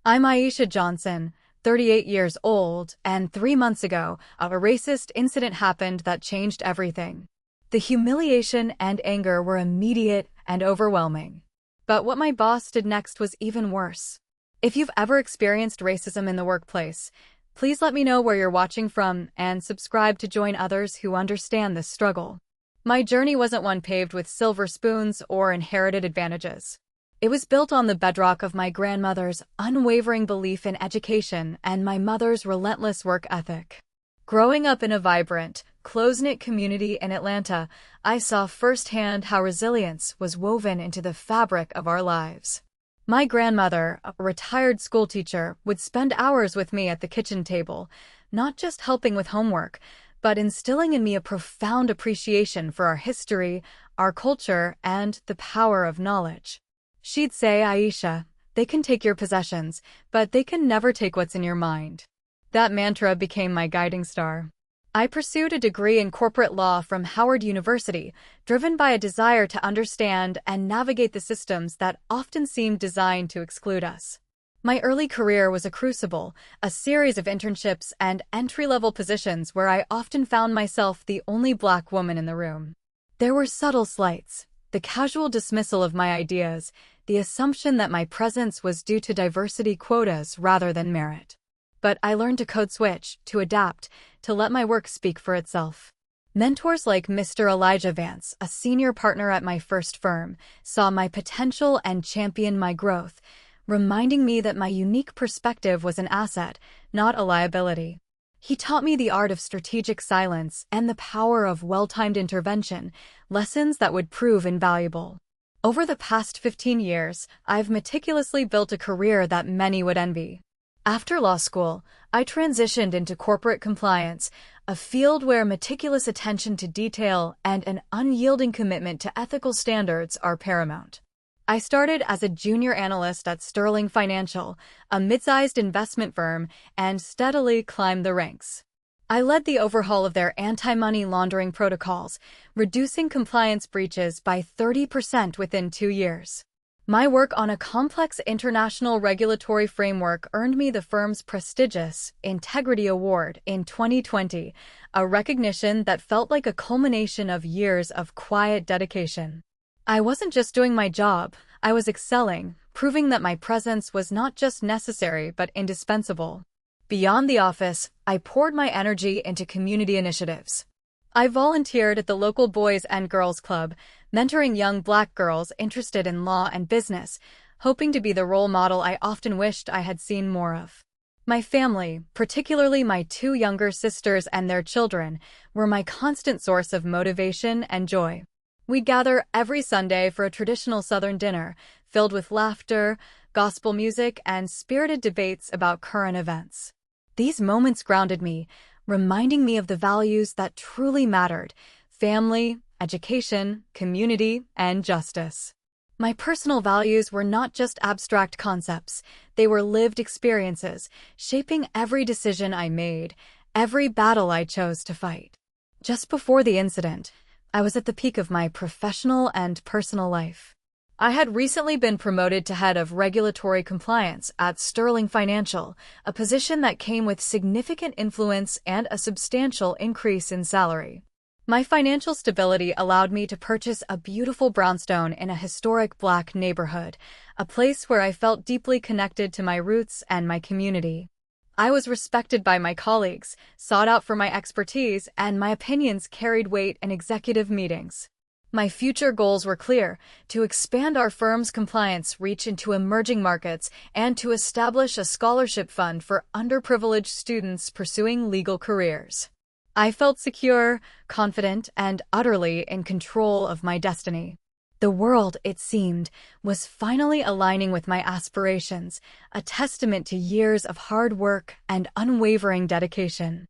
I'm Aisha Johnson, 38 years old, and 3 months ago, a racist incident happened that changed everything. The humiliation and anger were immediate and overwhelming. But what my boss did next was even worse. If you've ever experienced racism in the workplace, please let me know where you're watching from and subscribe to join others who understand this struggle. My journey wasn't one paved with silver spoons or inherited advantages. It was built on the bedrock of my grandmother's unwavering belief in education and my mother's relentless work ethic. Growing up in a vibrant, close-knit community in Atlanta, I saw firsthand how resilience was woven into the fabric of our lives. My grandmother, a retired schoolteacher, would spend hours with me at the kitchen table, not just helping with homework, but instilling in me a profound appreciation for our history, our culture, and the power of knowledge. She'd say, "Aisha, they can take your possessions, but they can never take what's in your mind." That mantra became my guiding star. I pursued a degree in corporate law from Howard University, driven by a desire to understand and navigate the systems that often seemed designed to exclude us. My early career was a crucible, a series of internships and entry-level positions where I often found myself the only Black woman in the room. There were subtle slights, the casual dismissal of my ideas, the assumption that my presence was due to diversity quotas rather than merit. But I learned to code switch, to adapt, to let my work speak for itself. Mentors like Mr. Elijah Vance, a senior partner at my first firm, saw my potential and championed my growth, reminding me that my unique perspective was an asset, not a liability. He taught me the art of strategic silence and the power of well-timed intervention, lessons that would prove invaluable. Over the past 15 years, I've meticulously built a career that many would envy. After law school, I transitioned into corporate compliance, a field where meticulous attention to detail and an unyielding commitment to ethical standards are paramount. I started as a junior analyst at Sterling Financial, a mid-sized investment firm, and steadily climbed the ranks. I led the overhaul of their anti-money laundering protocols, reducing compliance breaches by 30% within 2 years. My work on a complex international regulatory framework earned me the firm's prestigious Integrity Award in 2020, a recognition that felt like a culmination of years of quiet dedication. I wasn't just doing my job, I was excelling, proving that my presence was not just necessary but indispensable. Beyond the office, I poured my energy into community initiatives. I volunteered at the local Boys and Girls Club, mentoring young Black girls interested in law and business, hoping to be the role model I often wished I had seen more of. My family, particularly my 2 younger sisters and their children, were my constant source of motivation and joy. We'd gather every Sunday for a traditional Southern dinner, filled with laughter, gospel music, and spirited debates about current events. These moments grounded me, reminding me of the values that truly mattered: family, education, community, and justice. My personal values were not just abstract concepts, they were lived experiences, shaping every decision I made, every battle I chose to fight. Just before the incident, I was at the peak of my professional and personal life. I had recently been promoted to head of regulatory compliance at Sterling Financial, a position that came with significant influence and a substantial increase in salary. My financial stability allowed me to purchase a beautiful brownstone in a historic Black neighborhood, a place where I felt deeply connected to my roots and my community. I was respected by my colleagues, sought out for my expertise, and my opinions carried weight in executive meetings. My future goals were clear: to expand our firm's compliance reach into emerging markets and to establish a scholarship fund for underprivileged students pursuing legal careers. I felt secure, confident, and utterly in control of my destiny. The world, it seemed, was finally aligning with my aspirations, a testament to years of hard work and unwavering dedication.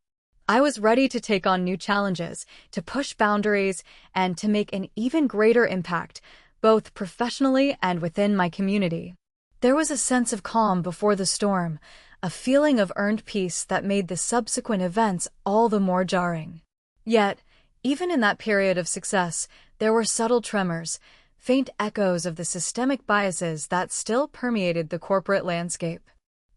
I was ready to take on new challenges, to push boundaries, and to make an even greater impact, both professionally and within my community. There was a sense of calm before the storm, a feeling of earned peace that made the subsequent events all the more jarring. Yet, even in that period of success, there were subtle tremors, faint echoes of the systemic biases that still permeated the corporate landscape.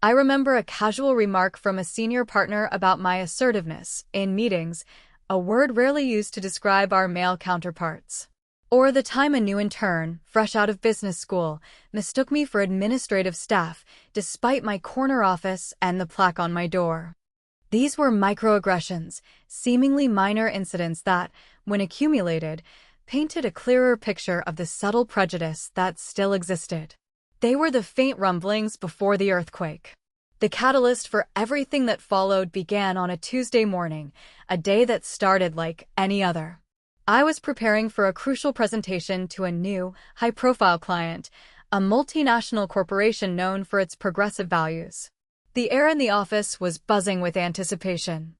I remember a casual remark from a senior partner about my assertiveness in meetings, a word rarely used to describe our male counterparts. Or the time a new intern, fresh out of business school, mistook me for administrative staff, despite my corner office and the plaque on my door. These were microaggressions, seemingly minor incidents that, when accumulated, painted a clearer picture of the subtle prejudice that still existed. They were the faint rumblings before the earthquake. The catalyst for everything that followed began on a Tuesday morning, a day that started like any other. I was preparing for a crucial presentation to a new, high-profile client, a multinational corporation known for its progressive values. The air in the office was buzzing with anticipation.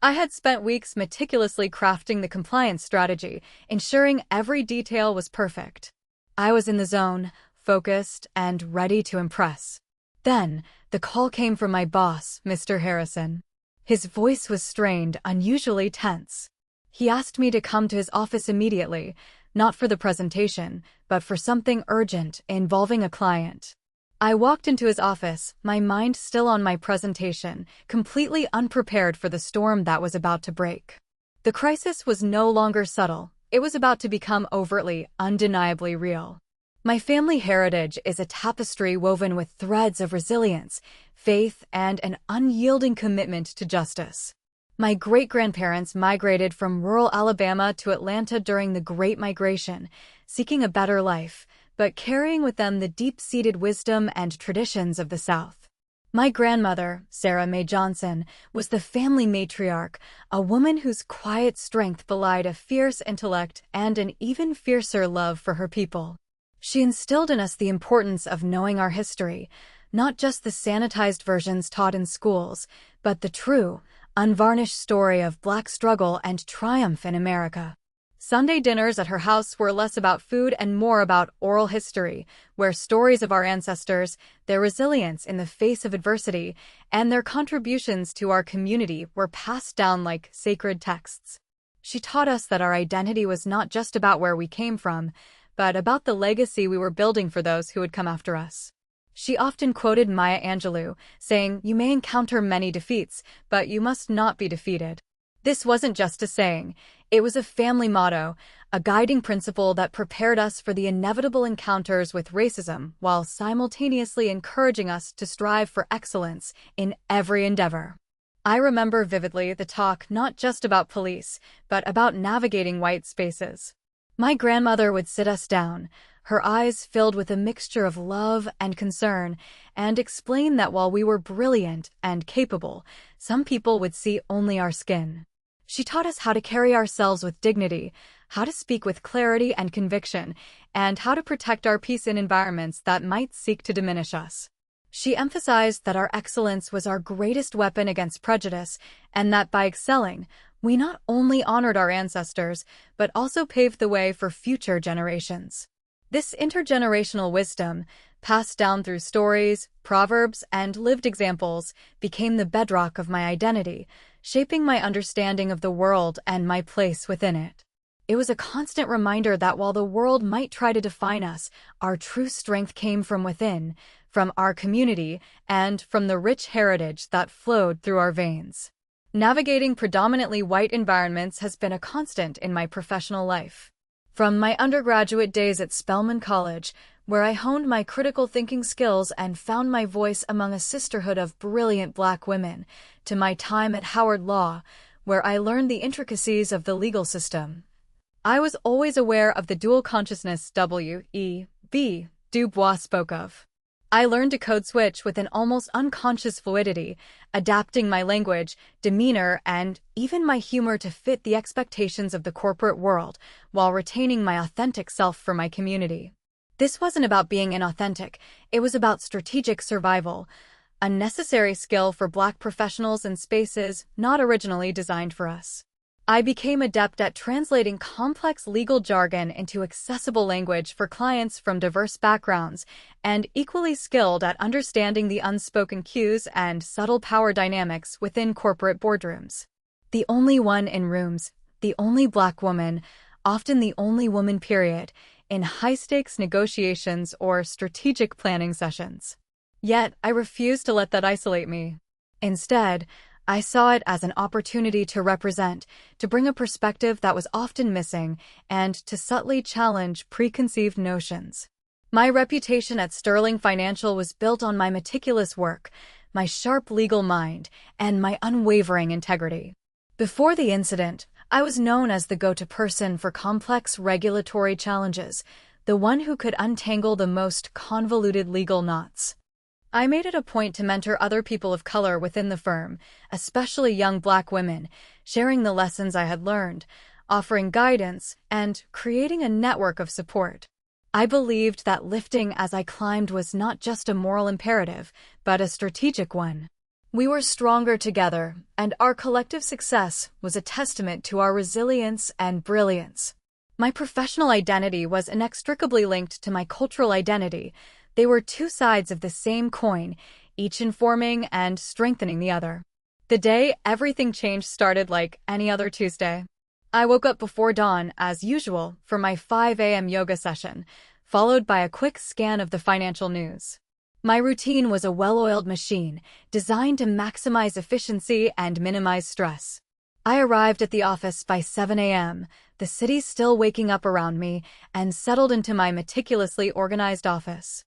I had spent weeks meticulously crafting the compliance strategy, ensuring every detail was perfect. I was in the zone, focused, and ready to impress. Then, the call came from my boss, Mr. Harrison. His voice was strained, unusually tense. He asked me to come to his office immediately, not for the presentation, but for something urgent involving a client. I walked into his office, my mind still on my presentation, completely unprepared for the storm that was about to break. The crisis was no longer subtle. It was about to become overtly, undeniably real. My family heritage is a tapestry woven with threads of resilience, faith, and an unyielding commitment to justice. My great-grandparents migrated from rural Alabama to Atlanta during the Great Migration, seeking a better life, but carrying with them the deep-seated wisdom and traditions of the South. My grandmother, Sarah Mae Johnson, was the family matriarch, a woman whose quiet strength belied a fierce intellect and an even fiercer love for her people. She instilled in us the importance of knowing our history, not just the sanitized versions taught in schools, but the true, unvarnished story of Black struggle and triumph in America. Sunday dinners at her house were less about food and more about oral history, where stories of our ancestors, their resilience in the face of adversity, and their contributions to our community were passed down like sacred texts. She taught us that our identity was not just about where we came from, but about the legacy we were building for those who would come after us. She often quoted Maya Angelou, saying, "You may encounter many defeats, but you must not be defeated." This wasn't just a saying. It was a family motto, a guiding principle that prepared us for the inevitable encounters with racism while simultaneously encouraging us to strive for excellence in every endeavor. I remember vividly the talk not just about police, but about navigating white spaces. My grandmother would sit us down, her eyes filled with a mixture of love and concern, and explain that while we were brilliant and capable, some people would see only our skin. She taught us how to carry ourselves with dignity, how to speak with clarity and conviction, and how to protect our peace in environments that might seek to diminish us. She emphasized that our excellence was our greatest weapon against prejudice, and that by excelling, we not only honored our ancestors, but also paved the way for future generations. This intergenerational wisdom, passed down through stories, proverbs, and lived examples, became the bedrock of my identity, shaping my understanding of the world and my place within it. It was a constant reminder that while the world might try to define us, our true strength came from within, from our community, and from the rich heritage that flowed through our veins. Navigating predominantly white environments has been a constant in my professional life. From my undergraduate days at Spelman College, where I honed my critical thinking skills and found my voice among a sisterhood of brilliant Black women, to my time at Howard Law, where I learned the intricacies of the legal system. I was always aware of the dual consciousness W.E.B. Du Bois spoke of. I learned to code switch with an almost unconscious fluidity, adapting my language, demeanor, and even my humor to fit the expectations of the corporate world, while retaining my authentic self for my community. This wasn't about being inauthentic, it was about strategic survival, a necessary skill for Black professionals in spaces not originally designed for us. I became adept at translating complex legal jargon into accessible language for clients from diverse backgrounds, and equally skilled at understanding the unspoken cues and subtle power dynamics within corporate boardrooms. The only one in rooms, the only Black woman, often the only woman period, in high-stakes negotiations or strategic planning sessions. Yet, I refused to let that isolate me. Instead, I saw it as an opportunity to represent, to bring a perspective that was often missing, and to subtly challenge preconceived notions. My reputation at Sterling Financial was built on my meticulous work, my sharp legal mind, and my unwavering integrity. Before the incident, I was known as the go-to person for complex regulatory challenges, the one who could untangle the most convoluted legal knots. I made it a point to mentor other people of color within the firm, especially young Black women, sharing the lessons I had learned, offering guidance, and creating a network of support. I believed that lifting as I climbed was not just a moral imperative, but a strategic one. We were stronger together, and our collective success was a testament to our resilience and brilliance. My professional identity was inextricably linked to my cultural identity. They were two sides of the same coin, each informing and strengthening the other. The day everything changed started like any other Tuesday. I woke up before dawn, as usual, for my 5 a.m. yoga session, followed by a quick scan of the financial news. My routine was a well-oiled machine, designed to maximize efficiency and minimize stress. I arrived at the office by 7 a.m., the city still waking up around me, and settled into my meticulously organized office.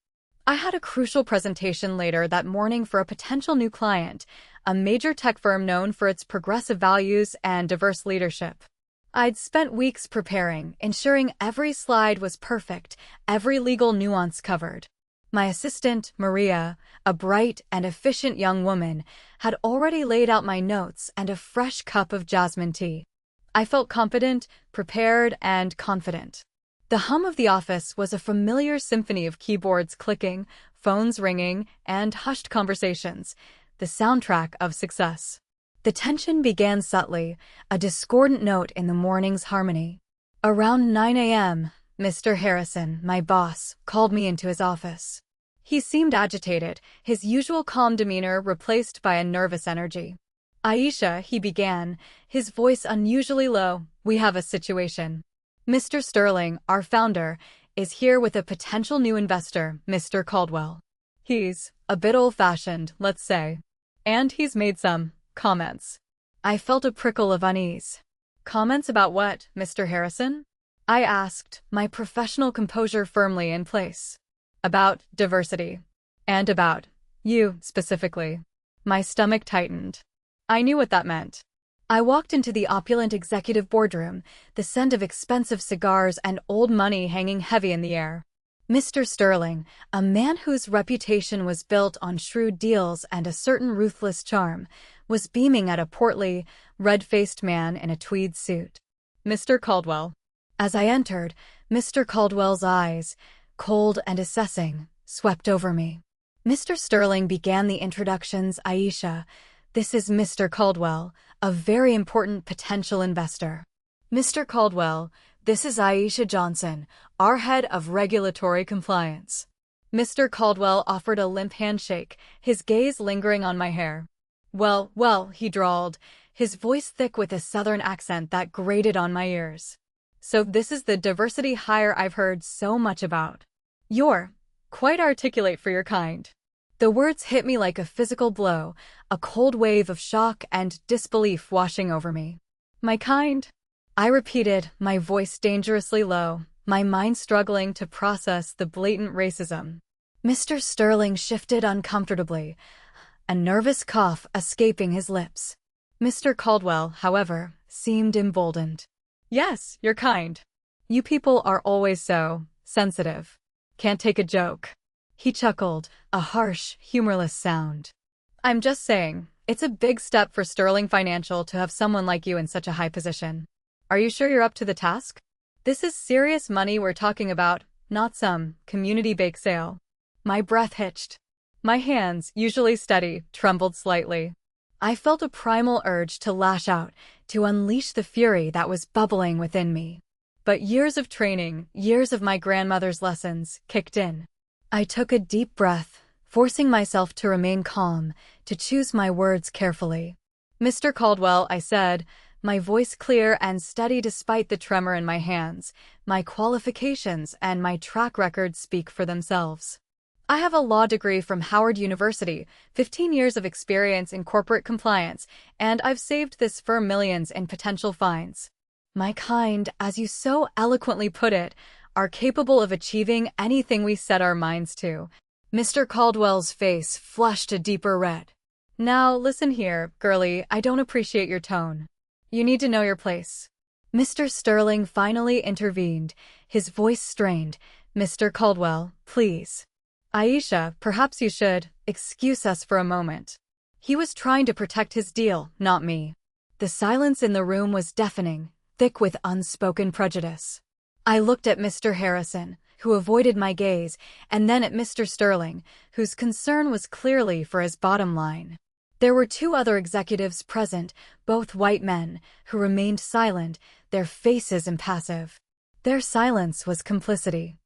I had a crucial presentation later that morning for a potential new client, a major tech firm known for its progressive values and diverse leadership. I'd spent weeks preparing, ensuring every slide was perfect, every legal nuance covered. My assistant, Maria, a bright and efficient young woman, had already laid out my notes and a fresh cup of jasmine tea. I felt confident, prepared, and confident. The hum of the office was a familiar symphony of keyboards clicking, phones ringing, and hushed conversations, the soundtrack of success. The tension began subtly, a discordant note in the morning's harmony. Around 9 a.m., Mr. Harrison, my boss, called me into his office. He seemed agitated, his usual calm demeanor replaced by a nervous energy. "Aisha," he began, his voice unusually low, "we have a situation. Mr. Sterling, our founder, is here with a potential new investor, Mr. Caldwell. He's a bit old-fashioned, let's say. And he's made some comments." I felt a prickle of unease. "Comments about what, Mr. Harrison?" I asked, my professional composure firmly in place. "About diversity. And about you, specifically." My stomach tightened. I knew what that meant. I walked into the opulent executive boardroom, the scent of expensive cigars and old money hanging heavy in the air. Mr. Sterling, a man whose reputation was built on shrewd deals and a certain ruthless charm, was beaming at a portly, red-faced man in a tweed suit. "Mr. Caldwell." As I entered, Mr. Caldwell's eyes, cold and assessing, swept over me. Mr. Sterling began the introductions. "Aisha, this is Mr. Caldwell, a very important potential investor. Mr. Caldwell, this is Aisha Johnson, our head of regulatory compliance." Mr. Caldwell offered a limp handshake, his gaze lingering on my hair. Well, he drawled, his voice thick with a southern accent that grated on my ears. "So this is the diversity hire I've heard so much about. You're quite articulate for your kind." The words hit me like a physical blow, a cold wave of shock and disbelief washing over me. "My kind?" I repeated, my voice dangerously low, my mind struggling to process the blatant racism. Mr. Sterling shifted uncomfortably, a nervous cough escaping his lips. Mr. Caldwell, however, seemed emboldened. "Yes, you're kind. You people are always so sensitive. Can't take a joke." He chuckled, a harsh, humorless sound. "I'm just saying, it's a big step for Sterling Financial to have someone like you in such a high position. Are you sure you're up to the task? This is serious money we're talking about, not some community bake sale." My breath hitched. My hands, usually steady, trembled slightly. I felt a primal urge to lash out, to unleash the fury that was bubbling within me. But years of training, years of my grandmother's lessons, kicked in. I took a deep breath, forcing myself to remain calm, to choose my words carefully. "Mr. Caldwell," I said, my voice clear and steady despite the tremor in my hands, "my qualifications and my track record speak for themselves. I have a law degree from Howard University, 15 years of experience in corporate compliance, and I've saved this firm millions in potential fines. My kind, as you so eloquently put it, are capable of achieving anything we set our minds to. Mr. Caldwell's face flushed a deeper red. Now, listen here, girlie, I don't appreciate your tone. You need to know your place. Mr. Sterling finally intervened, his voice strained. Mr. Caldwell, please. Aisha, perhaps you should excuse us for a moment. He was trying to protect his deal, not me. The silence in the room was deafening, thick with unspoken prejudice. I looked at Mr. Harrison, who avoided my gaze, and then at Mr. Sterling, whose concern was clearly for his bottom line. There were two other executives present, both white men, who remained silent, their faces impassive. Their silence was complicity.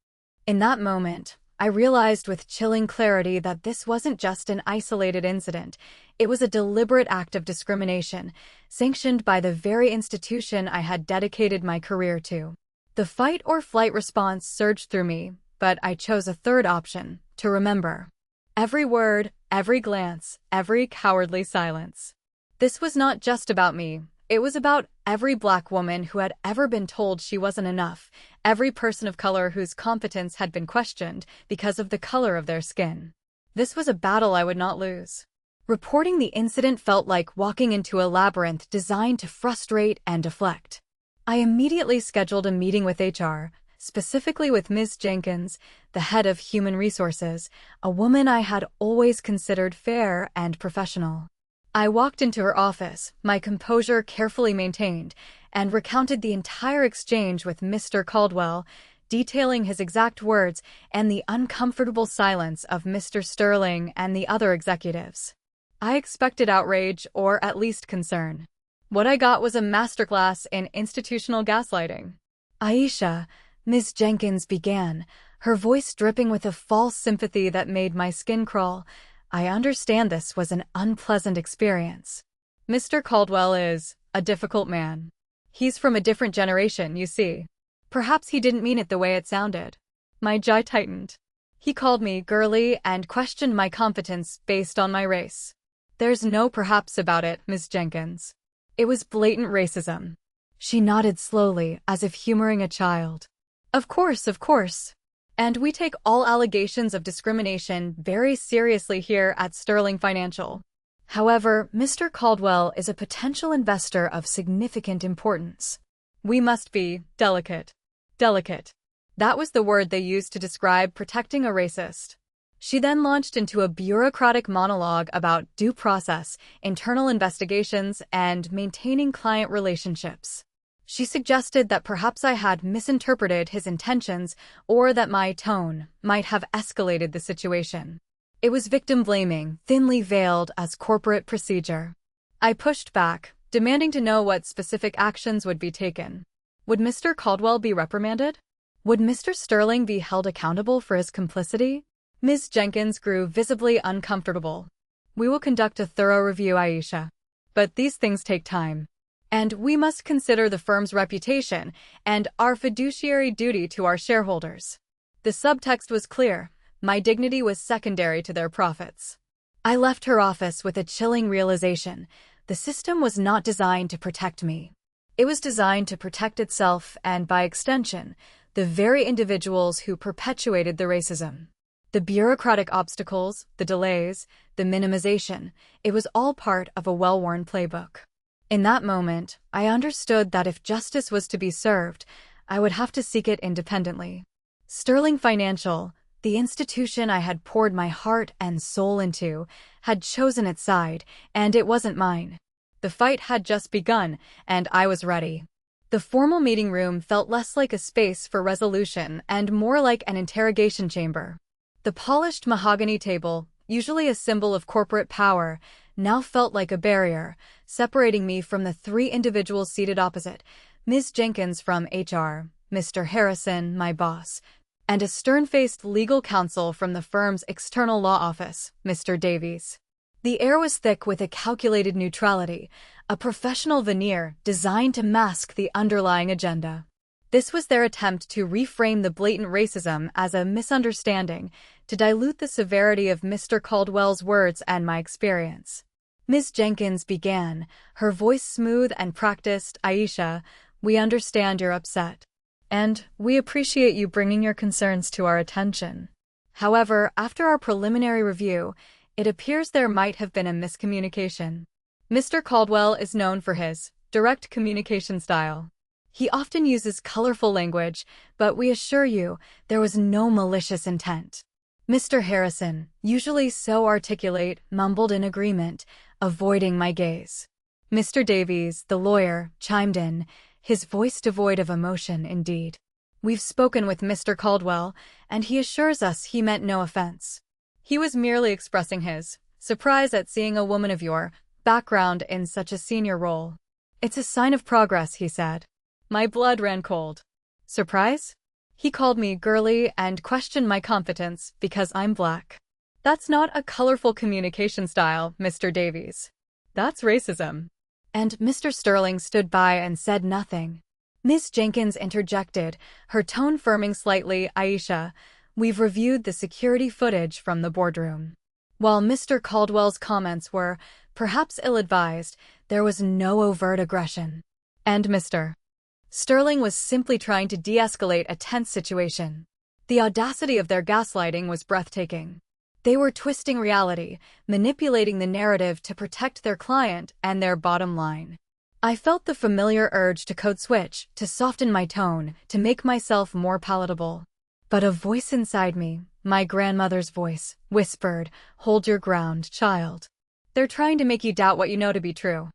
In that moment, I realized with chilling clarity that this wasn't just an isolated incident. It was a deliberate act of discrimination, sanctioned by the very institution I had dedicated my career to. The fight-or-flight response surged through me, but I chose a third option, to remember. Every word, every glance, every cowardly silence. This was not just about me. It was about every Black woman who had ever been told she wasn't enough, every person of color whose competence had been questioned because of the color of their skin. This was a battle I would not lose. Reporting the incident felt like walking into a labyrinth designed to frustrate and deflect. I immediately scheduled a meeting with HR, specifically with Ms. Jenkins, the head of Human Resources, a woman I had always considered fair and professional. I walked into her office, my composure carefully maintained, and recounted the entire exchange with Mr. Caldwell, detailing his exact words and the uncomfortable silence of Mr. Sterling and the other executives. I expected outrage or at least concern. What I got was a masterclass in institutional gaslighting. Aisha, Ms. Jenkins began, her voice dripping with a false sympathy that made my skin crawl. I understand this was an unpleasant experience. Mr. Caldwell is a difficult man. He's from a different generation, you see. Perhaps he didn't mean it the way it sounded. My jaw tightened. He called me girly and questioned my competence based on my race. There's no perhaps about it, Ms. Jenkins. It was blatant racism. She nodded slowly, as if humoring a child. Of course, of course. And we take all allegations of discrimination very seriously here at Sterling Financial. However, Mr. Caldwell is a potential investor of significant importance. We must be delicate. Delicate. That was the word they used to describe protecting a racist. She then launched into a bureaucratic monologue about due process, internal investigations, and maintaining client relationships. She suggested that perhaps I had misinterpreted his intentions or that my tone might have escalated the situation. It was victim-blaming, thinly veiled as corporate procedure. I pushed back, demanding to know what specific actions would be taken. Would Mr. Caldwell be reprimanded? Would Mr. Sterling be held accountable for his complicity? Ms. Jenkins grew visibly uncomfortable. We will conduct a thorough review, Aisha. But these things take time. And we must consider the firm's reputation and our fiduciary duty to our shareholders. The subtext was clear. My dignity was secondary to their profits. I left her office with a chilling realization. The system was not designed to protect me. It was designed to protect itself and, by extension, the very individuals who perpetuated the racism. The bureaucratic obstacles, the delays, the minimization, it was all part of a well-worn playbook. In that moment, I understood that if justice was to be served, I would have to seek it independently. Sterling Financial, the institution I had poured my heart and soul into, had chosen its side, and it wasn't mine. The fight had just begun, and I was ready. The formal meeting room felt less like a space for resolution and more like an interrogation chamber. The polished mahogany table, usually a symbol of corporate power, now felt like a barrier, separating me from the three individuals seated opposite, Ms. Jenkins from HR, Mr. Harrison, my boss, and a stern-faced legal counsel from the firm's external law office, Mr. Davies. The air was thick with a calculated neutrality, a professional veneer designed to mask the underlying agenda. This was their attempt to reframe the blatant racism as a misunderstanding, to dilute the severity of Mr. Caldwell's words and my experience. Ms. Jenkins began, her voice smooth and practiced. "Aisha, we understand you're upset. And we appreciate you bringing your concerns to our attention. However, after our preliminary review, it appears there might have been a miscommunication. Mr. Caldwell is known for his direct communication style. He often uses colorful language, but we assure you there was no malicious intent." Mr. Harrison, usually so articulate, mumbled in agreement, avoiding my gaze. Mr. Davies, the lawyer, chimed in, his voice devoid of emotion indeed. "We've spoken with Mr. Caldwell, and he assures us he meant no offense. He was merely expressing his surprise at seeing a woman of your background in such a senior role. It's a sign of progress," he said. My blood ran cold. Surprise? He called me girly and questioned my competence because I'm black. That's not a colorful communication style, Mr. Davies. That's racism. And Mr. Sterling stood by and said nothing. Ms. Jenkins interjected, her tone firming slightly. "Aisha, we've reviewed the security footage from the boardroom. While Mr. Caldwell's comments were perhaps ill-advised, there was no overt aggression. And Mr. Sterling was simply trying to de-escalate a tense situation. The audacity of their gaslighting was breathtaking. They were twisting reality, manipulating the narrative to protect their client and their bottom line. I felt the familiar urge to code switch, to soften my tone, to make myself more palatable. But a voice inside me, my grandmother's voice, whispered, "Hold your ground, child. They're trying to make you doubt what you know to be true."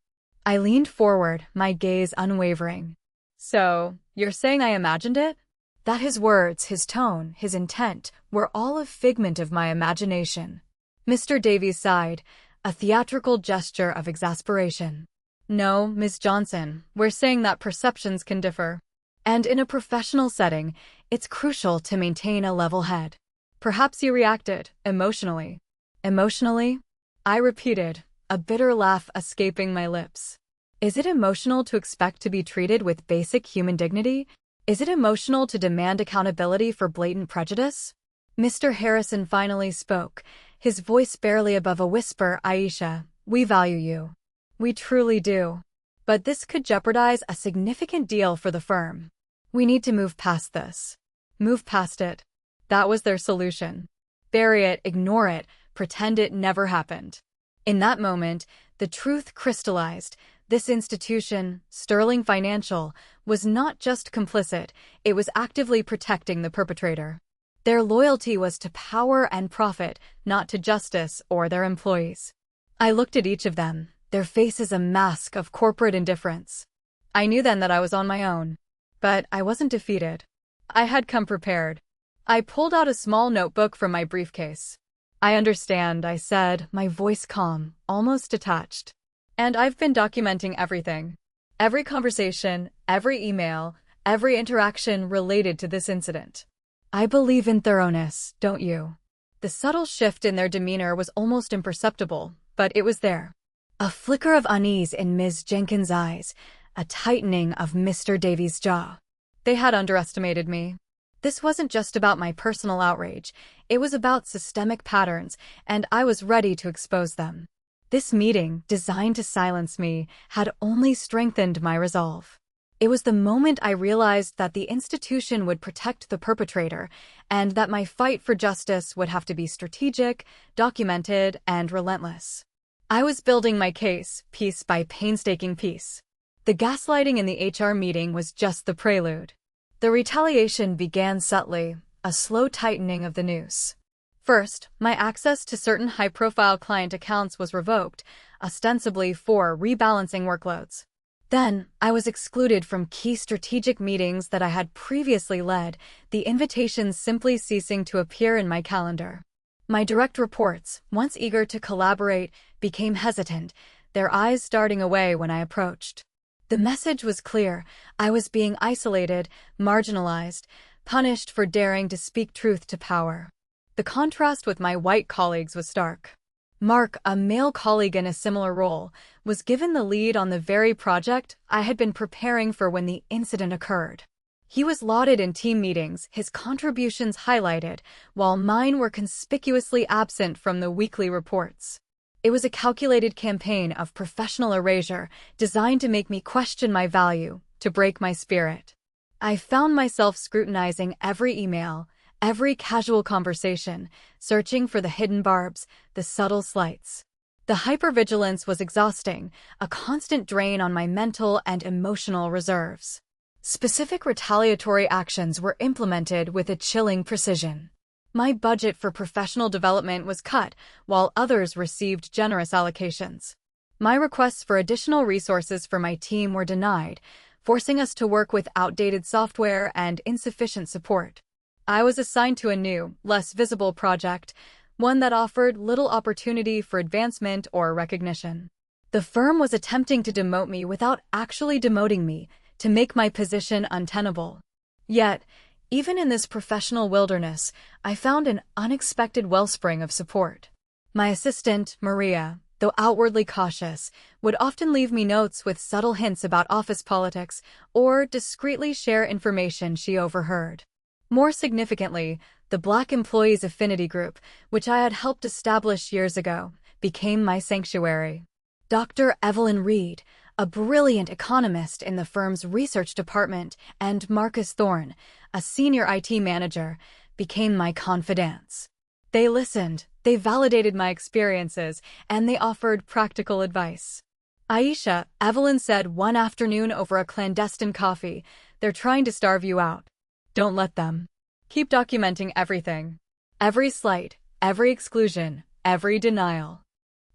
I leaned forward, my gaze unwavering. "So, you're saying I imagined it?" That his words, his tone, his intent, were all a figment of my imagination. Mr. Davies sighed, a theatrical gesture of exasperation. "No, Ms. Johnson, we're saying that perceptions can differ. And in a professional setting, it's crucial to maintain a level head. Perhaps you reacted, emotionally." "Emotionally?" I repeated, a bitter laugh escaping my lips. Is it emotional to expect to be treated with basic human dignity? Is it emotional to demand accountability for blatant prejudice? Mr. Harrison finally spoke, his voice barely above a whisper. "Aisha, we value you. We truly do. But this could jeopardize a significant deal for the firm. We need to move past this." Move past it. That was their solution. Bury it, ignore it, pretend it never happened. In that moment, the truth crystallized. This institution, Sterling Financial, was not just complicit, it was actively protecting the perpetrator. Their loyalty was to power and profit, not to justice or their employees. I looked at each of them, their faces a mask of corporate indifference. I knew then that I was on my own. But I wasn't defeated. I had come prepared. I pulled out a small notebook from my briefcase. "I understand," I said, my voice calm, almost detached. "And I've been documenting everything. Every conversation, every email, every interaction related to this incident." I believe in thoroughness, don't you? The subtle shift in their demeanor was almost imperceptible, but it was there. A flicker of unease in Ms. Jenkins' eyes, a tightening of Mr. Davies' jaw. They had underestimated me. This wasn't just about my personal outrage, it was about systemic patterns, and I was ready to expose them. This meeting, designed to silence me, had only strengthened my resolve. It was the moment I realized that the institution would protect the perpetrator, and that my fight for justice would have to be strategic, documented, and relentless. I was building my case, piece by painstaking piece. The gaslighting in the HR meeting was just the prelude. The retaliation began subtly, a slow tightening of the noose. First, my access to certain high-profile client accounts was revoked, ostensibly for rebalancing workloads. Then, I was excluded from key strategic meetings that I had previously led, the invitations simply ceasing to appear in my calendar. My direct reports, once eager to collaborate, became hesitant, their eyes darting away when I approached. The message was clear. I was being isolated, marginalized, punished for daring to speak truth to power. The contrast with my white colleagues was stark. Mark, a male colleague in a similar role, was given the lead on the very project I had been preparing for when the incident occurred. He was lauded in team meetings, his contributions highlighted, while mine were conspicuously absent from the weekly reports. It was a calculated campaign of professional erasure designed to make me question my value, to break my spirit. I found myself scrutinizing every email, every casual conversation, searching for the hidden barbs, the subtle slights. The hypervigilance was exhausting, a constant drain on my mental and emotional reserves. Specific retaliatory actions were implemented with a chilling precision. My budget for professional development was cut, while others received generous allocations. My requests for additional resources for my team were denied, forcing us to work with outdated software and insufficient support. I was assigned to a new, less visible project, one that offered little opportunity for advancement or recognition. The firm was attempting to demote me without actually demoting me, to make my position untenable. Yet, even in this professional wilderness, I found an unexpected wellspring of support. My assistant, Maria, though outwardly cautious, would often leave me notes with subtle hints about office politics or discreetly share information she overheard. More significantly, the Black Employees Affinity Group, which I had helped establish years ago, became my sanctuary. Dr. Evelyn Reed, a brilliant economist in the firm's research department, and Marcus Thorne, a senior IT manager, became my confidants. They listened, they validated my experiences, and they offered practical advice. Aisha, Evelyn said one afternoon over a clandestine coffee, "They're trying to starve you out. Don't let them. Keep documenting everything. Every slight, every exclusion, every denial.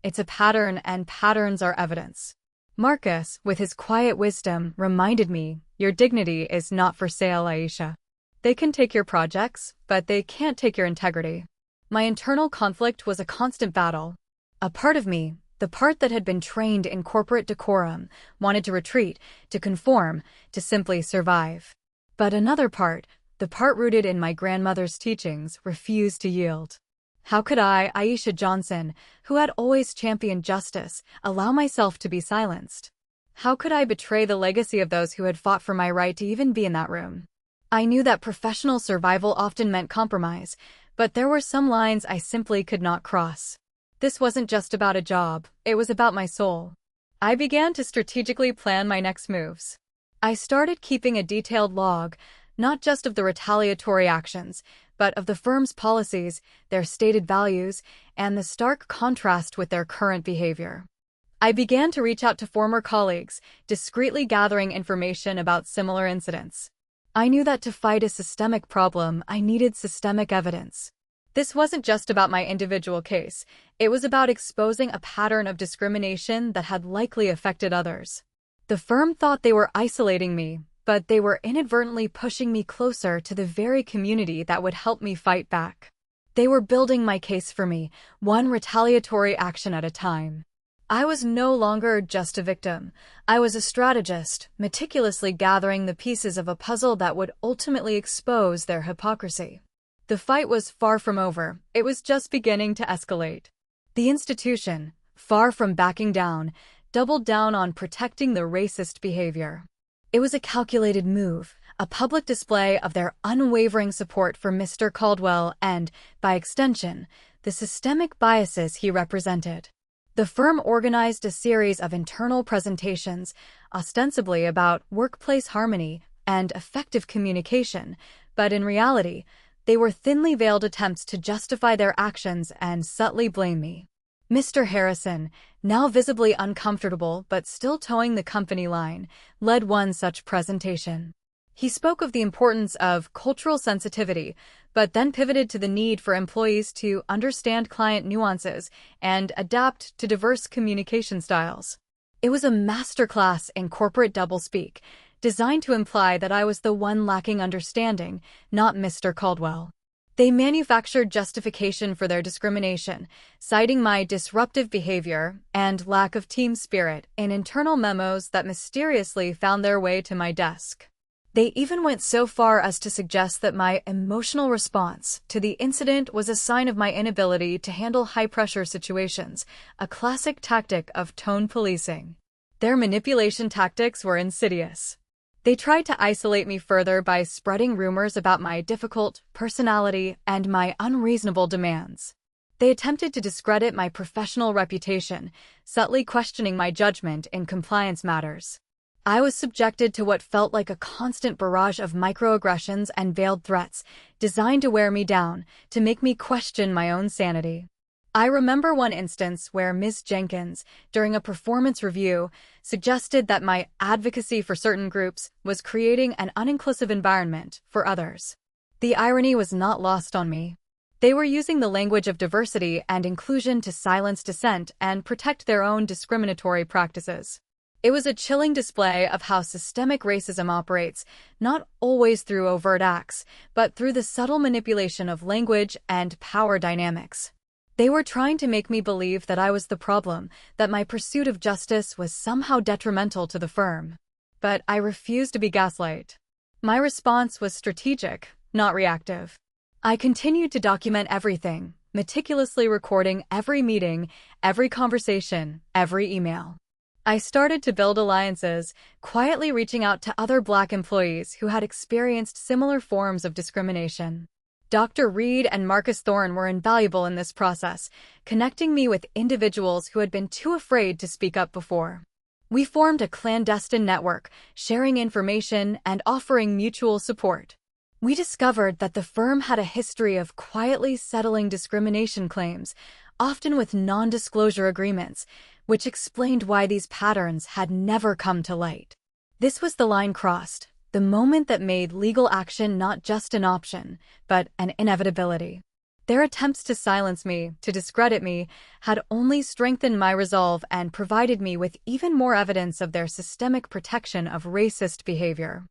It's a pattern, and patterns are evidence." Marcus, with his quiet wisdom, reminded me, "Your dignity is not for sale, Aisha. They can take your projects, but they can't take your integrity." My internal conflict was a constant battle. A part of me, the part that had been trained in corporate decorum, wanted to retreat, to conform, to simply survive. But another part, the part rooted in my grandmother's teachings, refused to yield. How could I, Aisha Johnson, who had always championed justice, allow myself to be silenced? How could I betray the legacy of those who had fought for my right to even be in that room? I knew that professional survival often meant compromise, but there were some lines I simply could not cross. This wasn't just about a job, it was about my soul. I began to strategically plan my next moves. I started keeping a detailed log, not just of the retaliatory actions, but of the firm's policies, their stated values, and the stark contrast with their current behavior. I began to reach out to former colleagues, discreetly gathering information about similar incidents. I knew that to fight a systemic problem, I needed systemic evidence. This wasn't just about my individual case, it was about exposing a pattern of discrimination that had likely affected others. The firm thought they were isolating me, but they were inadvertently pushing me closer to the very community that would help me fight back. They were building my case for me, one retaliatory action at a time. I was no longer just a victim. I was a strategist, meticulously gathering the pieces of a puzzle that would ultimately expose their hypocrisy. The fight was far from over, it was just beginning to escalate. The institution, far from backing down, doubled down on protecting the racist behavior. It was a calculated move, a public display of their unwavering support for Mr. Caldwell and, by extension, the systemic biases he represented. The firm organized a series of internal presentations, ostensibly about workplace harmony and effective communication, but in reality, they were thinly veiled attempts to justify their actions and subtly blame me. Mr. Harrison, now visibly uncomfortable but still towing the company line, led one such presentation. He spoke of the importance of cultural sensitivity, but then pivoted to the need for employees to understand client nuances and adapt to diverse communication styles. It was a masterclass in corporate doublespeak, designed to imply that I was the one lacking understanding, not Mr. Caldwell. They manufactured justification for their discrimination, citing my disruptive behavior and lack of team spirit in internal memos that mysteriously found their way to my desk. They even went so far as to suggest that my emotional response to the incident was a sign of my inability to handle high-pressure situations, a classic tactic of tone policing. Their manipulation tactics were insidious. They tried to isolate me further by spreading rumors about my difficult personality and my unreasonable demands. They attempted to discredit my professional reputation, subtly questioning my judgment in compliance matters. I was subjected to what felt like a constant barrage of microaggressions and veiled threats, designed to wear me down, to make me question my own sanity. I remember one instance where Ms. Jenkins, during a performance review, suggested that my advocacy for certain groups was creating an uninclusive environment for others. The irony was not lost on me. They were using the language of diversity and inclusion to silence dissent and protect their own discriminatory practices. It was a chilling display of how systemic racism operates, not always through overt acts, but through the subtle manipulation of language and power dynamics. They were trying to make me believe that I was the problem, that my pursuit of justice was somehow detrimental to the firm. But I refused to be gaslight. My response was strategic, not reactive. I continued to document everything, meticulously recording every meeting, every conversation, every email. I started to build alliances, quietly reaching out to other Black employees who had experienced similar forms of discrimination. Dr. Reed and Marcus Thorne were invaluable in this process, connecting me with individuals who had been too afraid to speak up before. We formed a clandestine network, sharing information and offering mutual support. We discovered that the firm had a history of quietly settling discrimination claims, often with non-disclosure agreements, which explained why these patterns had never come to light. This was the line crossed, the moment that made legal action not just an option, but an inevitability. Their attempts to silence me, to discredit me, had only strengthened my resolve and provided me with even more evidence of their systemic protection of racist behavior.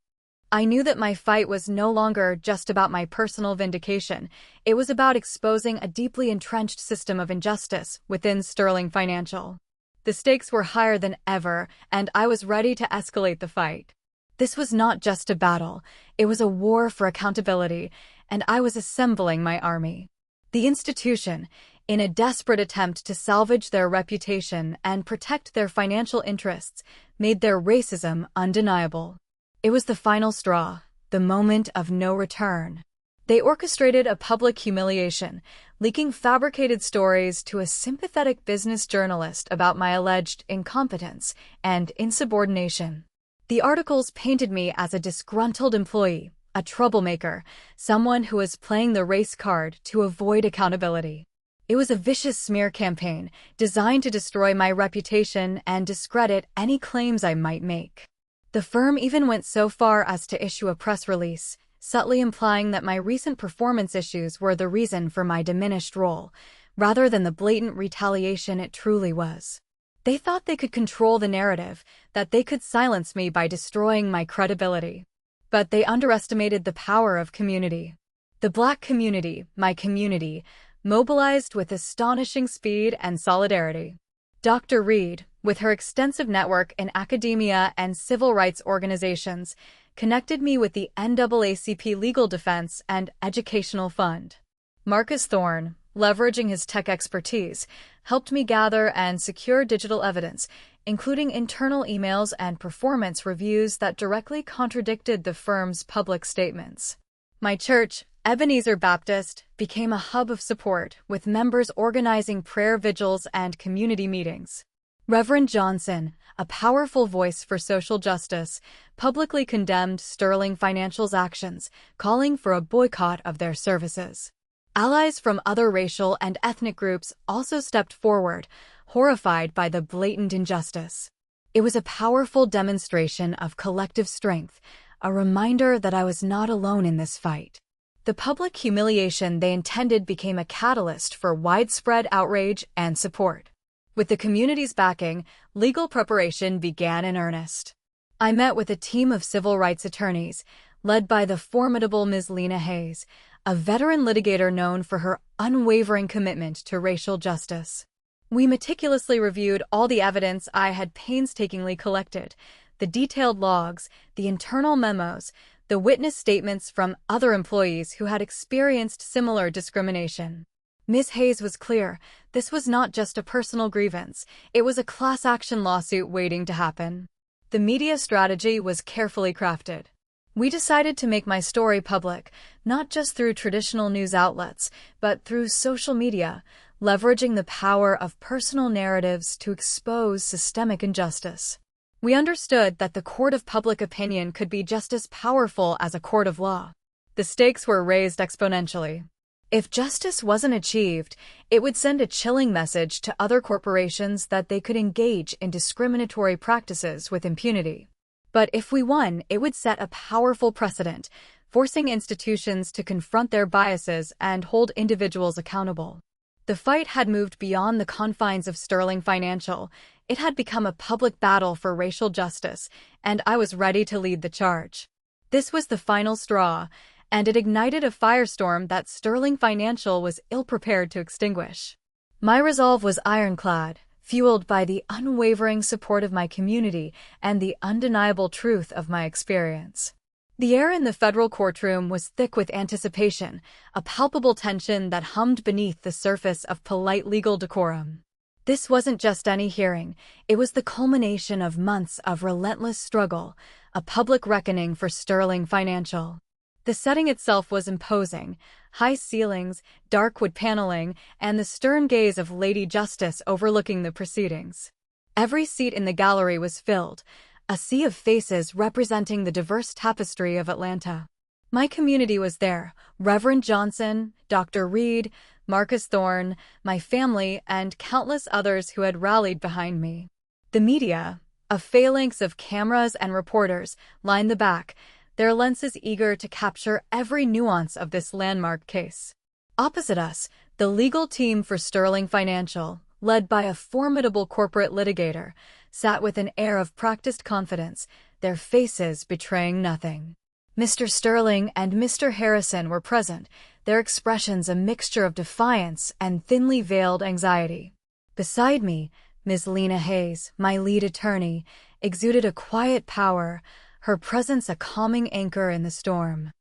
I knew that my fight was no longer just about my personal vindication. It was about exposing a deeply entrenched system of injustice within Sterling Financial. The stakes were higher than ever, and I was ready to escalate the fight. This was not just a battle, it was a war for accountability, and I was assembling my army. The institution, in a desperate attempt to salvage their reputation and protect their financial interests, made their racism undeniable. It was the final straw, the moment of no return. They orchestrated a public humiliation, leaking fabricated stories to a sympathetic business journalist about my alleged incompetence and insubordination. The articles painted me as a disgruntled employee, a troublemaker, someone who was playing the race card to avoid accountability. It was a vicious smear campaign designed to destroy my reputation and discredit any claims I might make. The firm even went so far as to issue a press release, subtly implying that my recent performance issues were the reason for my diminished role, rather than the blatant retaliation it truly was. They thought they could control the narrative, that they could silence me by destroying my credibility. But they underestimated the power of community. The Black community, my community, mobilized with astonishing speed and solidarity. Dr. Reed, with her extensive network in academia and civil rights organizations, connected me with the NAACP Legal Defense and Educational Fund. Marcus Thorne, leveraging his tech expertise, helped me gather and secure digital evidence, including internal emails and performance reviews that directly contradicted the firm's public statements. My church, Ebenezer Baptist, became a hub of support, with members organizing prayer vigils and community meetings. Reverend Johnson, a powerful voice for social justice, publicly condemned Sterling Financial's actions, calling for a boycott of their services. Allies from other racial and ethnic groups also stepped forward, horrified by the blatant injustice. It was a powerful demonstration of collective strength, a reminder that I was not alone in this fight. The public humiliation they intended became a catalyst for widespread outrage and support. With the community's backing, legal preparation began in earnest. I met with a team of civil rights attorneys, led by the formidable Ms. Lena Hayes, a veteran litigator known for her unwavering commitment to racial justice. We meticulously reviewed all the evidence I had painstakingly collected, the detailed logs, the internal memos, the witness statements from other employees who had experienced similar discrimination. Ms. Hayes was clear, this was not just a personal grievance, it was a class action lawsuit waiting to happen. The media strategy was carefully crafted. We decided to make my story public, not just through traditional news outlets, but through social media, leveraging the power of personal narratives to expose systemic injustice. We understood that the court of public opinion could be just as powerful as a court of law. The stakes were raised exponentially. If justice wasn't achieved, it would send a chilling message to other corporations that they could engage in discriminatory practices with impunity. But if we won, it would set a powerful precedent, forcing institutions to confront their biases and hold individuals accountable. The fight had moved beyond the confines of Sterling Financial. It had become a public battle for racial justice, and I was ready to lead the charge. This was the final straw, and it ignited a firestorm that Sterling Financial was ill-prepared to extinguish. My resolve was ironclad, fueled by the unwavering support of my community and the undeniable truth of my experience. The air in the federal courtroom was thick with anticipation, a palpable tension that hummed beneath the surface of polite legal decorum. This wasn't just any hearing, it was the culmination of months of relentless struggle, a public reckoning for Sterling Financial. The setting itself was imposing: high ceilings, dark wood paneling, and the stern gaze of Lady Justice overlooking the proceedings. Every seat in the gallery was filled, a sea of faces representing the diverse tapestry of Atlanta. My community was there: Reverend Johnson, Dr. Reed, Marcus Thorne, my family, and countless others who had rallied behind me. The media, a phalanx of cameras and reporters, lined the back, their lenses eager to capture every nuance of this landmark case. Opposite us, the legal team for Sterling Financial, led by a formidable corporate litigator, sat with an air of practiced confidence, their faces betraying nothing. Mr. Sterling and Mr. Harrison were present, their expressions a mixture of defiance and thinly veiled anxiety. Beside me, Ms. Lena Hayes, my lead attorney, exuded a quiet power, her presence a calming anchor in the storm.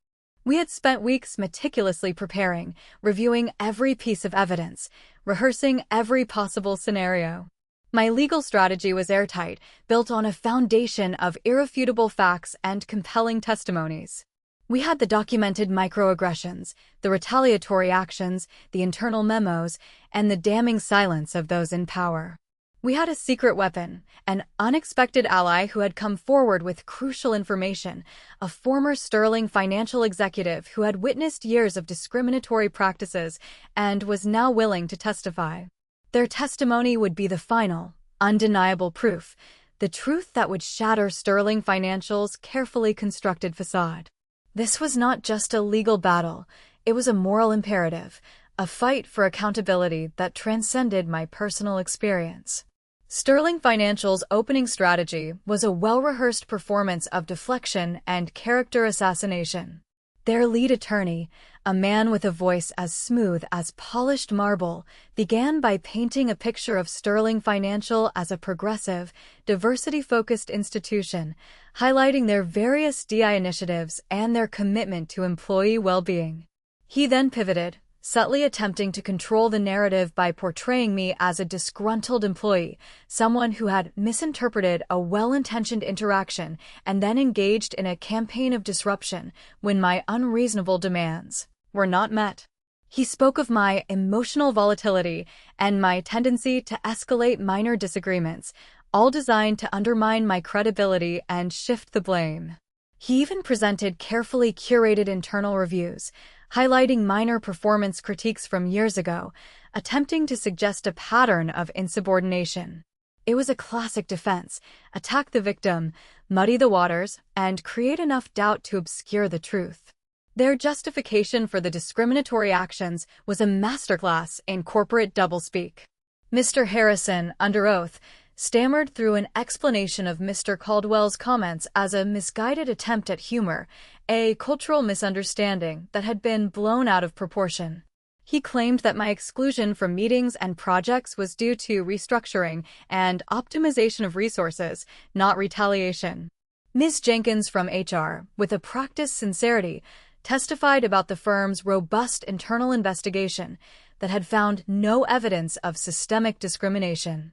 We had spent weeks meticulously preparing, reviewing every piece of evidence, rehearsing every possible scenario. My legal strategy was airtight, built on a foundation of irrefutable facts and compelling testimonies. We had the documented microaggressions, the retaliatory actions, the internal memos, and the damning silence of those in power. We had a secret weapon, an unexpected ally who had come forward with crucial information, a former Sterling Financial executive who had witnessed years of discriminatory practices and was now willing to testify. Their testimony would be the final, undeniable proof, the truth that would shatter Sterling Financial's carefully constructed facade. This was not just a legal battle, it was a moral imperative, a fight for accountability that transcended my personal experience. Sterling Financial's opening strategy was a well-rehearsed performance of deflection and character assassination. Their lead attorney, a man with a voice as smooth as polished marble, began by painting a picture of Sterling Financial as a progressive, diversity-focused institution, highlighting their various DI initiatives and their commitment to employee well-being. He then pivoted, subtly attempting to control the narrative by portraying me as a disgruntled employee, someone who had misinterpreted a well-intentioned interaction and then engaged in a campaign of disruption when my unreasonable demands were not met. He spoke of my emotional volatility and my tendency to escalate minor disagreements, all designed to undermine my credibility and shift the blame. He even presented carefully curated internal reviews, highlighting minor performance critiques from years ago, attempting to suggest a pattern of insubordination. It was a classic defense: attack the victim, muddy the waters, and create enough doubt to obscure the truth. Their justification for the discriminatory actions was a masterclass in corporate doublespeak. Mr. Harrison, under oath, stammered through an explanation of Mr. Caldwell's comments as a misguided attempt at humor, a cultural misunderstanding that had been blown out of proportion. He claimed that my exclusion from meetings and projects was due to restructuring and optimization of resources, not retaliation. Ms. Jenkins from HR, with a practiced sincerity, testified about the firm's robust internal investigation that had found no evidence of systemic discrimination.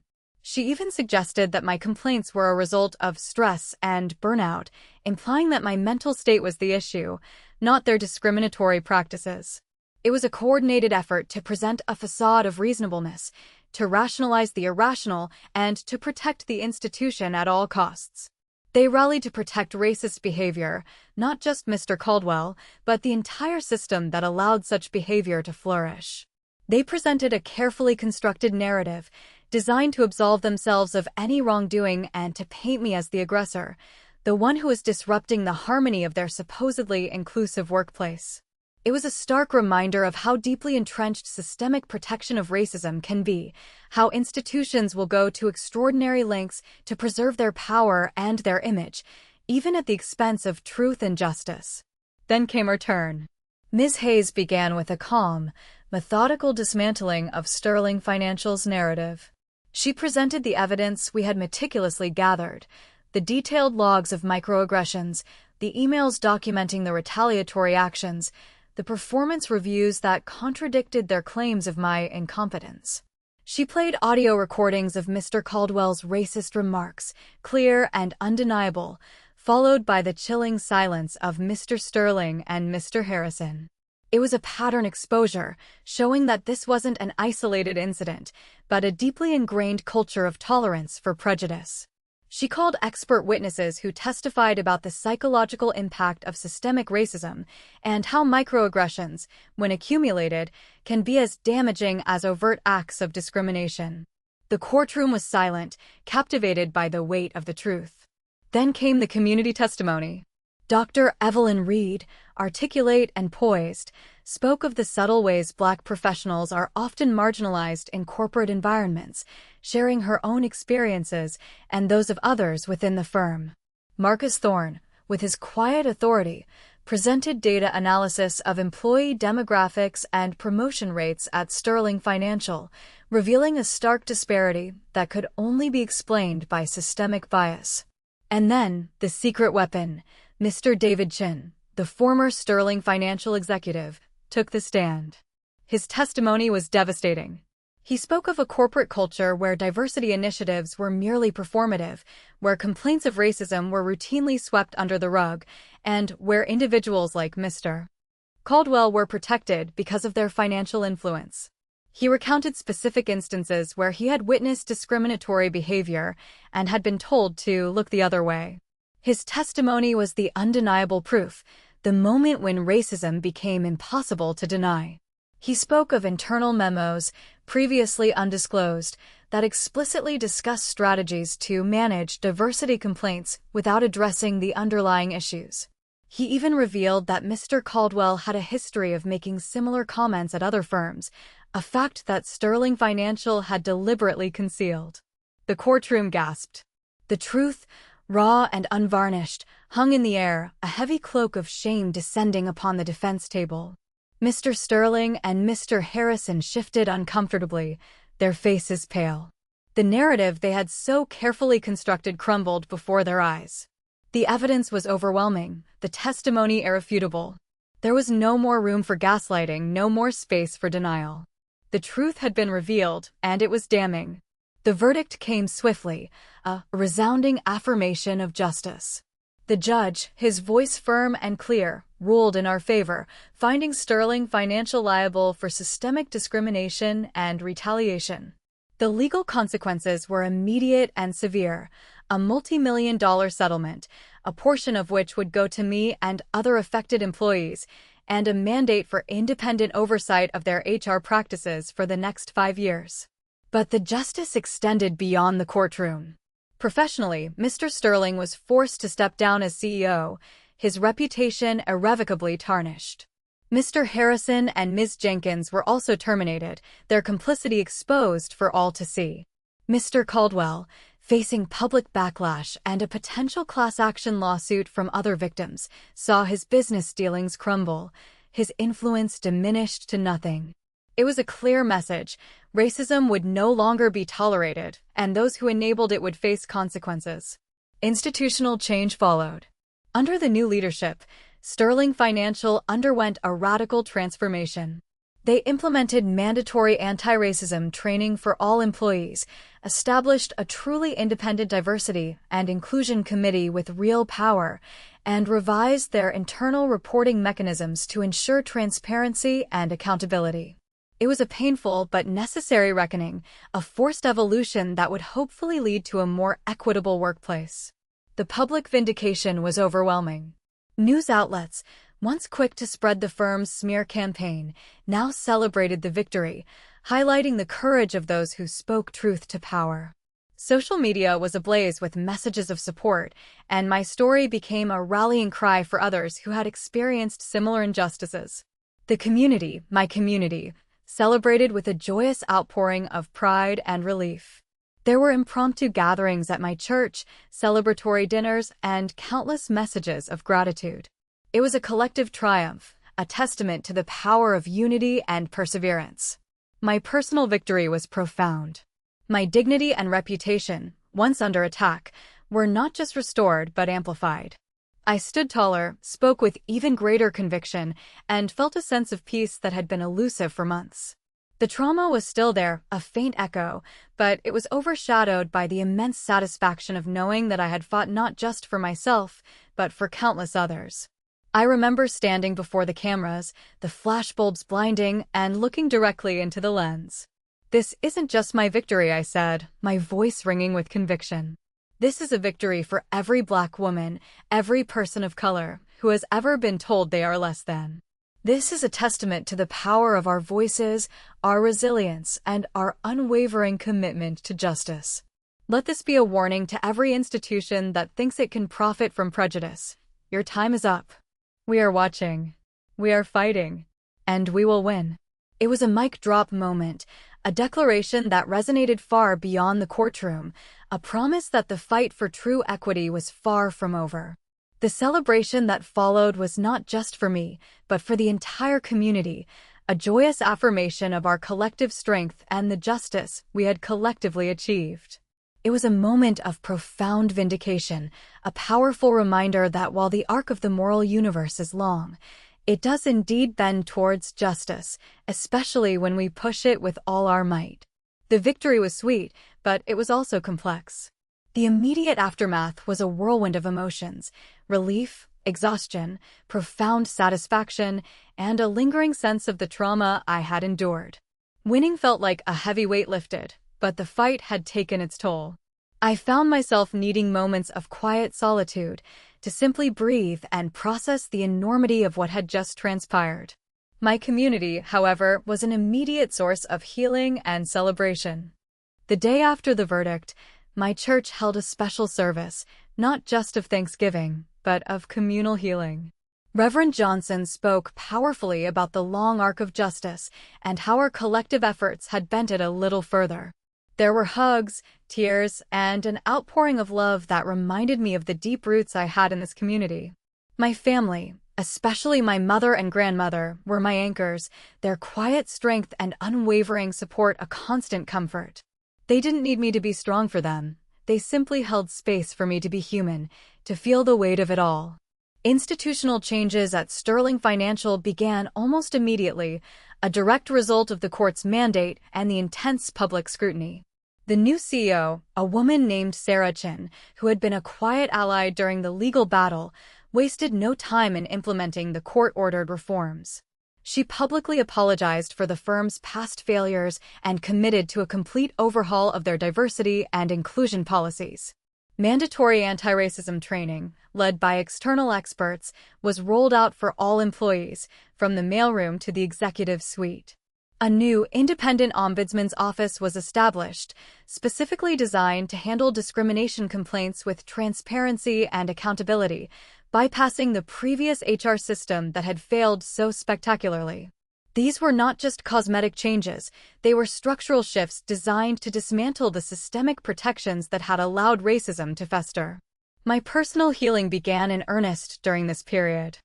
She even suggested that my complaints were a result of stress and burnout, implying that my mental state was the issue, not their discriminatory practices. It was a coordinated effort to present a facade of reasonableness, to rationalize the irrational, and to protect the institution at all costs. They rallied to protect racist behavior, not just Mr. Caldwell, but the entire system that allowed such behavior to flourish. They presented a carefully constructed narrative, designed to absolve themselves of any wrongdoing and to paint me as the aggressor, the one who was disrupting the harmony of their supposedly inclusive workplace. It was a stark reminder of how deeply entrenched systemic protection of racism can be, how institutions will go to extraordinary lengths to preserve their power and their image, even at the expense of truth and justice. Then came her turn. Ms. Hayes began with a calm, methodical dismantling of Sterling Financial's narrative. She presented the evidence we had meticulously gathered, the detailed logs of microaggressions, the emails documenting the retaliatory actions, the performance reviews that contradicted their claims of my incompetence. She played audio recordings of Mr. Caldwell's racist remarks, clear and undeniable, followed by the chilling silence of Mr. Sterling and Mr. Harrison. It was a pattern exposure, showing that this wasn't an isolated incident, but a deeply ingrained culture of tolerance for prejudice. She called expert witnesses who testified about the psychological impact of systemic racism and how microaggressions, when accumulated, can be as damaging as overt acts of discrimination. The courtroom was silent, captivated by the weight of the truth. Then came the community testimony. Dr. Evelyn Reed, articulate and poised, spoke of the subtle ways Black professionals are often marginalized in corporate environments, sharing her own experiences and those of others within the firm. Marcus Thorne, with his quiet authority, presented data analysis of employee demographics and promotion rates at Sterling Financial, revealing a stark disparity that could only be explained by systemic bias. And then, the secret weapon, Mr. David Chin, the former Sterling Financial executive, took the stand. His testimony was devastating. He spoke of a corporate culture where diversity initiatives were merely performative, where complaints of racism were routinely swept under the rug, and where individuals like Mr. Caldwell were protected because of their financial influence. He recounted specific instances where he had witnessed discriminatory behavior and had been told to look the other way. His testimony was the undeniable proof, the moment when racism became impossible to deny. He spoke of internal memos, previously undisclosed, that explicitly discussed strategies to manage diversity complaints without addressing the underlying issues. He even revealed that Mr. Caldwell had a history of making similar comments at other firms, a fact that Sterling Financial had deliberately concealed. The courtroom gasped. The truth, raw and unvarnished, hung in the air, a heavy cloak of shame descending upon the defense table. Mr. Sterling and Mr. Harrison shifted uncomfortably, their faces pale. The narrative they had so carefully constructed crumbled before their eyes. The evidence was overwhelming, the testimony irrefutable. There was no more room for gaslighting, no more space for denial. The truth had been revealed, and it was damning. The verdict came swiftly, a resounding affirmation of justice. The judge, his voice firm and clear, ruled in our favor, finding Sterling Financial liable for systemic discrimination and retaliation. The legal consequences were immediate and severe, a multi-million-dollar settlement, a portion of which would go to me and other affected employees, and a mandate for independent oversight of their HR practices for the next 5 years. But the justice extended beyond the courtroom. Professionally, Mr. Sterling was forced to step down as CEO, his reputation irrevocably tarnished. Mr. Harrison and Ms. Jenkins were also terminated, their complicity exposed for all to see. Mr. Caldwell, facing public backlash and a potential class action lawsuit from other victims, saw his business dealings crumble, his influence diminished to nothing. It was a clear message: racism would no longer be tolerated, and those who enabled it would face consequences. Institutional change followed. Under the new leadership, Sterling Financial underwent a radical transformation. They implemented mandatory anti-racism training for all employees, established a truly independent diversity and inclusion committee with real power, and revised their internal reporting mechanisms to ensure transparency and accountability. It was a painful but necessary reckoning, a forced evolution that would hopefully lead to a more equitable workplace. The public vindication was overwhelming. News outlets, once quick to spread the firm's smear campaign, now celebrated the victory, highlighting the courage of those who spoke truth to power. Social media was ablaze with messages of support, and my story became a rallying cry for others who had experienced similar injustices. The community, my community, celebrated with a joyous outpouring of pride and relief. There were impromptu gatherings at my church, celebratory dinners, and countless messages of gratitude. It was a collective triumph, a testament to the power of unity and perseverance. My personal victory was profound. My dignity and reputation, once under attack, were not just restored but amplified. I stood taller, spoke with even greater conviction, and felt a sense of peace that had been elusive for months. The trauma was still there, a faint echo, but it was overshadowed by the immense satisfaction of knowing that I had fought not just for myself, but for countless others. I remember standing before the cameras, the flashbulbs blinding, and looking directly into the lens. "This isn't just my victory," I said, my voice ringing with conviction. "This is a victory for every Black woman, every person of color, who has ever been told they are less than. This is a testament to the power of our voices, our resilience, and our unwavering commitment to justice. Let this be a warning to every institution that thinks it can profit from prejudice. Your time is up. We are watching. We are fighting. And we will win." It was a mic drop moment, a declaration that resonated far beyond the courtroom, a promise that the fight for true equity was far from over. The celebration that followed was not just for me, but for the entire community, a joyous affirmation of our collective strength and the justice we had collectively achieved. It was a moment of profound vindication, a powerful reminder that while the arc of the moral universe is long, it does indeed bend towards justice, especially when we push it with all our might. The victory was sweet, but it was also complex. The immediate aftermath was a whirlwind of emotions: relief, exhaustion, profound satisfaction, and a lingering sense of the trauma I had endured. Winning felt like a heavy weight lifted, but the fight had taken its toll. I found myself needing moments of quiet solitude to simply breathe and process the enormity of what had just transpired. My community, however, was an immediate source of healing and celebration. The day after the verdict, my church held a special service, not just of thanksgiving, but of communal healing. Reverend Johnson spoke powerfully about the long arc of justice and how our collective efforts had bent it a little further. There were hugs, tears, and an outpouring of love that reminded me of the deep roots I had in this community. My family, especially my mother and grandmother, were my anchors, their quiet strength and unwavering support a constant comfort. They didn't need me to be strong for them. They simply held space for me to be human, to feel the weight of it all. Institutional changes at Sterling Financial began almost immediately, a direct result of the court's mandate and the intense public scrutiny. The new CEO, a woman named Sarah Chin, who had been a quiet ally during the legal battle, wasted no time in implementing the court-ordered reforms. She publicly apologized for the firm's past failures and committed to a complete overhaul of their diversity and inclusion policies. Mandatory anti-racism training, led by external experts, was rolled out for all employees, from the mailroom to the executive suite. A new independent ombudsman's office was established, specifically designed to handle discrimination complaints with transparency and accountability, bypassing the previous HR system that had failed so spectacularly. These were not just cosmetic changes, they were structural shifts designed to dismantle the systemic protections that had allowed racism to fester. My personal healing began in earnest during this period.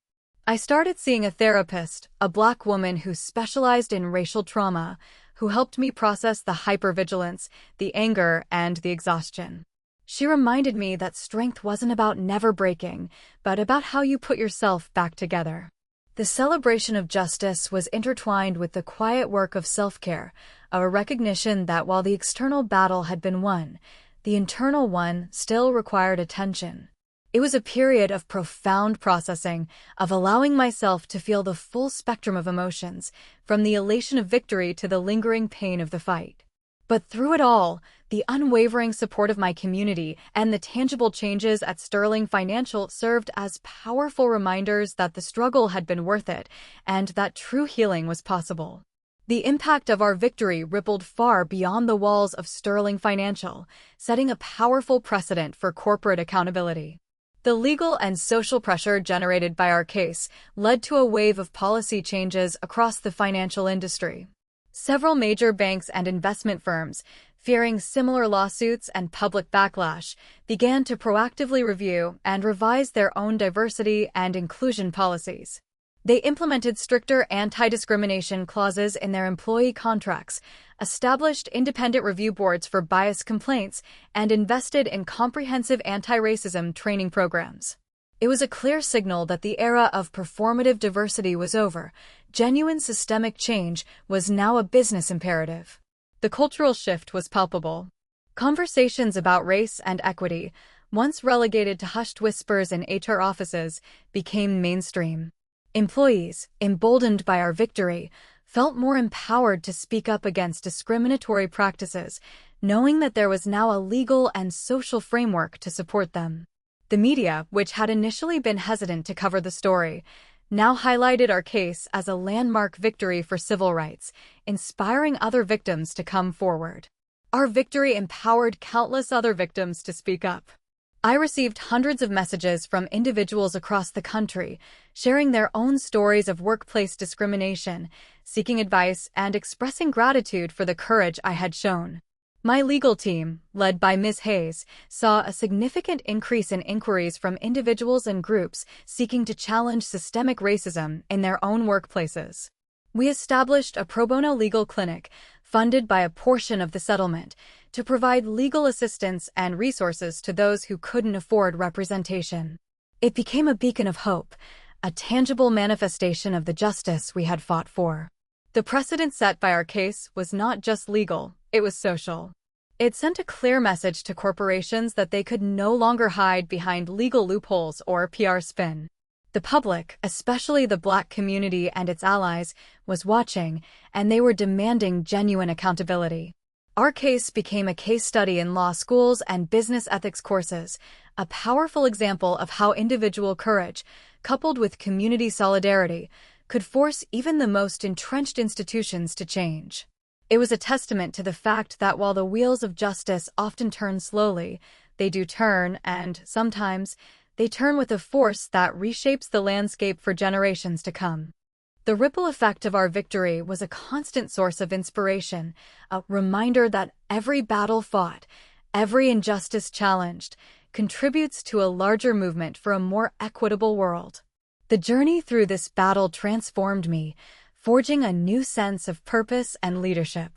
I started seeing a therapist, a Black woman who specialized in racial trauma, who helped me process the hypervigilance, the anger, and the exhaustion. She reminded me that strength wasn't about never breaking, but about how you put yourself back together. The celebration of justice was intertwined with the quiet work of self-care, a recognition that while the external battle had been won, the internal one still required attention. It was a period of profound processing, of allowing myself to feel the full spectrum of emotions, from the elation of victory to the lingering pain of the fight. But through it all, the unwavering support of my community and the tangible changes at Sterling Financial served as powerful reminders that the struggle had been worth it and that true healing was possible. The impact of our victory rippled far beyond the walls of Sterling Financial, setting a powerful precedent for corporate accountability. The legal and social pressure generated by our case led to a wave of policy changes across the financial industry. Several major banks and investment firms, fearing similar lawsuits and public backlash, began to proactively review and revise their own diversity and inclusion policies. They implemented stricter anti-discrimination clauses in their employee contracts, established independent review boards for bias complaints, and invested in comprehensive anti-racism training programs. It was a clear signal that the era of performative diversity was over. Genuine systemic change was now a business imperative. The cultural shift was palpable. Conversations about race and equity, once relegated to hushed whispers in HR offices, became mainstream. Employees, emboldened by our victory, felt more empowered to speak up against discriminatory practices, knowing that there was now a legal and social framework to support them. The media, which had initially been hesitant to cover the story, now highlighted our case as a landmark victory for civil rights, inspiring other victims to come forward. Our victory empowered countless other victims to speak up. I received hundreds of messages from individuals across the country, sharing their own stories of workplace discrimination, seeking advice, and expressing gratitude for the courage I had shown. My legal team, led by Ms. Hayes, saw a significant increase in inquiries from individuals and groups seeking to challenge systemic racism in their own workplaces. We established a pro bono legal clinic, funded by a portion of the settlement, to provide legal assistance and resources to those who couldn't afford representation. It became a beacon of hope, a tangible manifestation of the justice we had fought for. The precedent set by our case was not just legal, it was social. It sent a clear message to corporations that they could no longer hide behind legal loopholes or PR spin. The public, especially the Black community and its allies, was watching, and they were demanding genuine accountability. Our case became a case study in law schools and business ethics courses, a powerful example of how individual courage, coupled with community solidarity, could force even the most entrenched institutions to change. It was a testament to the fact that while the wheels of justice often turn slowly, they do turn, and sometimes they turn with a force that reshapes the landscape for generations to come. The ripple effect of our victory was a constant source of inspiration, a reminder that every battle fought, every injustice challenged, contributes to a larger movement for a more equitable world. The journey through this battle transformed me, forging a new sense of purpose and leadership.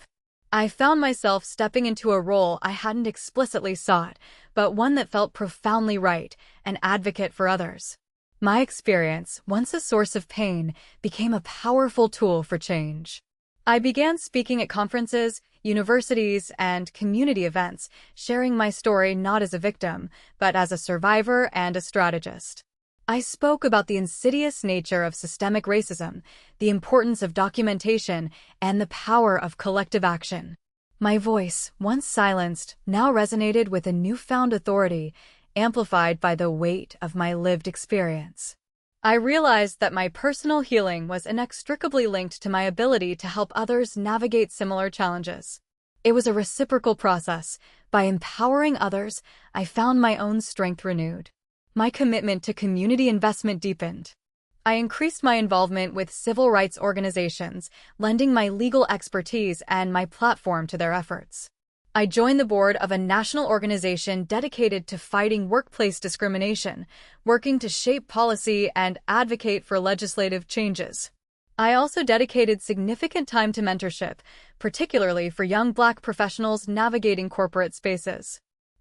I found myself stepping into a role I hadn't explicitly sought, but one that felt profoundly right, an advocate for others. My experience, once a source of pain, became a powerful tool for change. I began speaking at conferences, universities, and community events, sharing my story not as a victim, but as a survivor and a strategist. I spoke about the insidious nature of systemic racism, the importance of documentation, and the power of collective action. My voice, once silenced, now resonated with a newfound authority, amplified by the weight of my lived experience. I realized that my personal healing was inextricably linked to my ability to help others navigate similar challenges. It was a reciprocal process. By empowering others, I found my own strength renewed. My commitment to community investment deepened. I increased my involvement with civil rights organizations, lending my legal expertise and my platform to their efforts. I joined the board of a national organization dedicated to fighting workplace discrimination, working to shape policy and advocate for legislative changes. I also dedicated significant time to mentorship, particularly for young Black professionals navigating corporate spaces.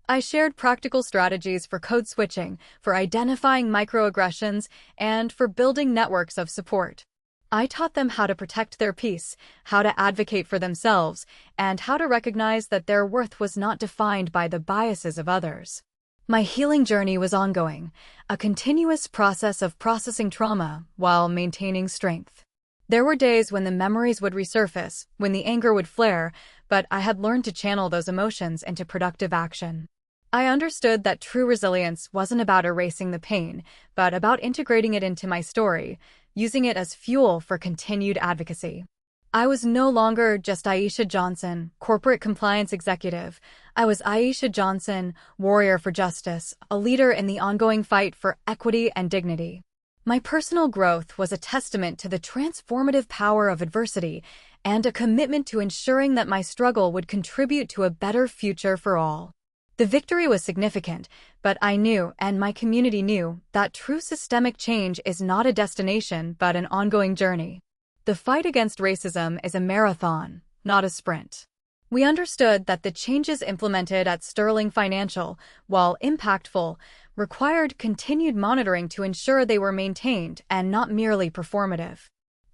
I shared practical strategies for code switching, for identifying microaggressions, and for building networks of support. I taught them how to protect their peace, how to advocate for themselves, and how to recognize that their worth was not defined by the biases of others. My healing journey was ongoing, a continuous process of processing trauma while maintaining strength. There were days when the memories would resurface, when the anger would flare, but I had learned to channel those emotions into productive action. I understood that true resilience wasn't about erasing the pain, but about integrating it into my story, using it as fuel for continued advocacy. I was no longer just Aisha Johnson, corporate compliance executive. I was Aisha Johnson, warrior for justice, a leader in the ongoing fight for equity and dignity. My personal growth was a testament to the transformative power of adversity and a commitment to ensuring that my struggle would contribute to a better future for all. The victory was significant, but I knew, and my community knew, that true systemic change is not a destination but an ongoing journey. The fight against racism is a marathon, not a sprint. We understood that the changes implemented at Sterling Financial, while impactful, required continued monitoring to ensure they were maintained and not merely performative.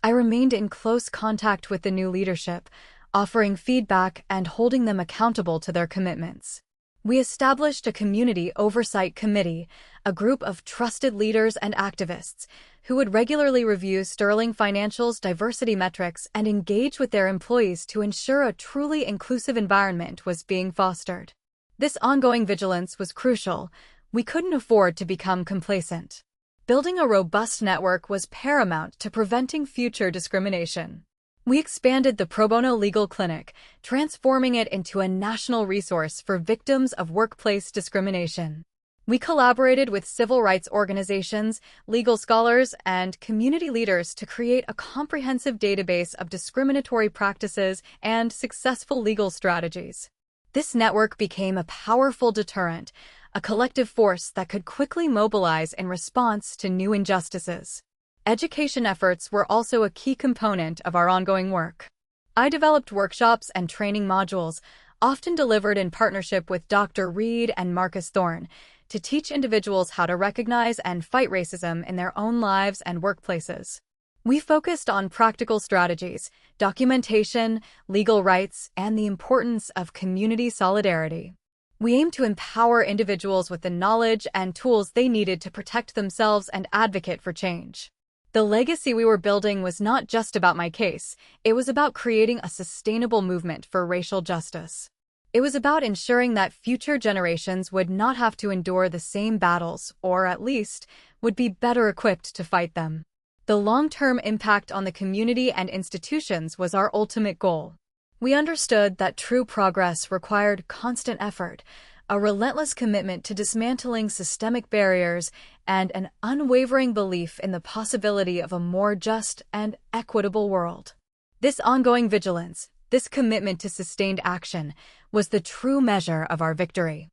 I remained in close contact with the new leadership, offering feedback and holding them accountable to their commitments. We established a community oversight committee, a group of trusted leaders and activists who would regularly review Sterling Financial's diversity metrics and engage with their employees to ensure a truly inclusive environment was being fostered. This ongoing vigilance was crucial. We couldn't afford to become complacent. Building a robust network was paramount to preventing future discrimination. We expanded the Pro Bono Legal Clinic, transforming it into a national resource for victims of workplace discrimination. We collaborated with civil rights organizations, legal scholars, and community leaders to create a comprehensive database of discriminatory practices and successful legal strategies. This network became a powerful deterrent, a collective force that could quickly mobilize in response to new injustices. Education efforts were also a key component of our ongoing work. I developed workshops and training modules, often delivered in partnership with Dr. Reed and Marcus Thorne, to teach individuals how to recognize and fight racism in their own lives and workplaces. We focused on practical strategies, documentation, legal rights, and the importance of community solidarity. We aimed to empower individuals with the knowledge and tools they needed to protect themselves and advocate for change. The legacy we were building was not just about my case, it was about creating a sustainable movement for racial justice. It was about ensuring that future generations would not have to endure the same battles, or at least, would be better equipped to fight them. The long-term impact on the community and institutions was our ultimate goal. We understood that true progress required constant effort, a relentless commitment to dismantling systemic barriers, and an unwavering belief in the possibility of a more just and equitable world. This ongoing vigilance, this commitment to sustained action, was the true measure of our victory.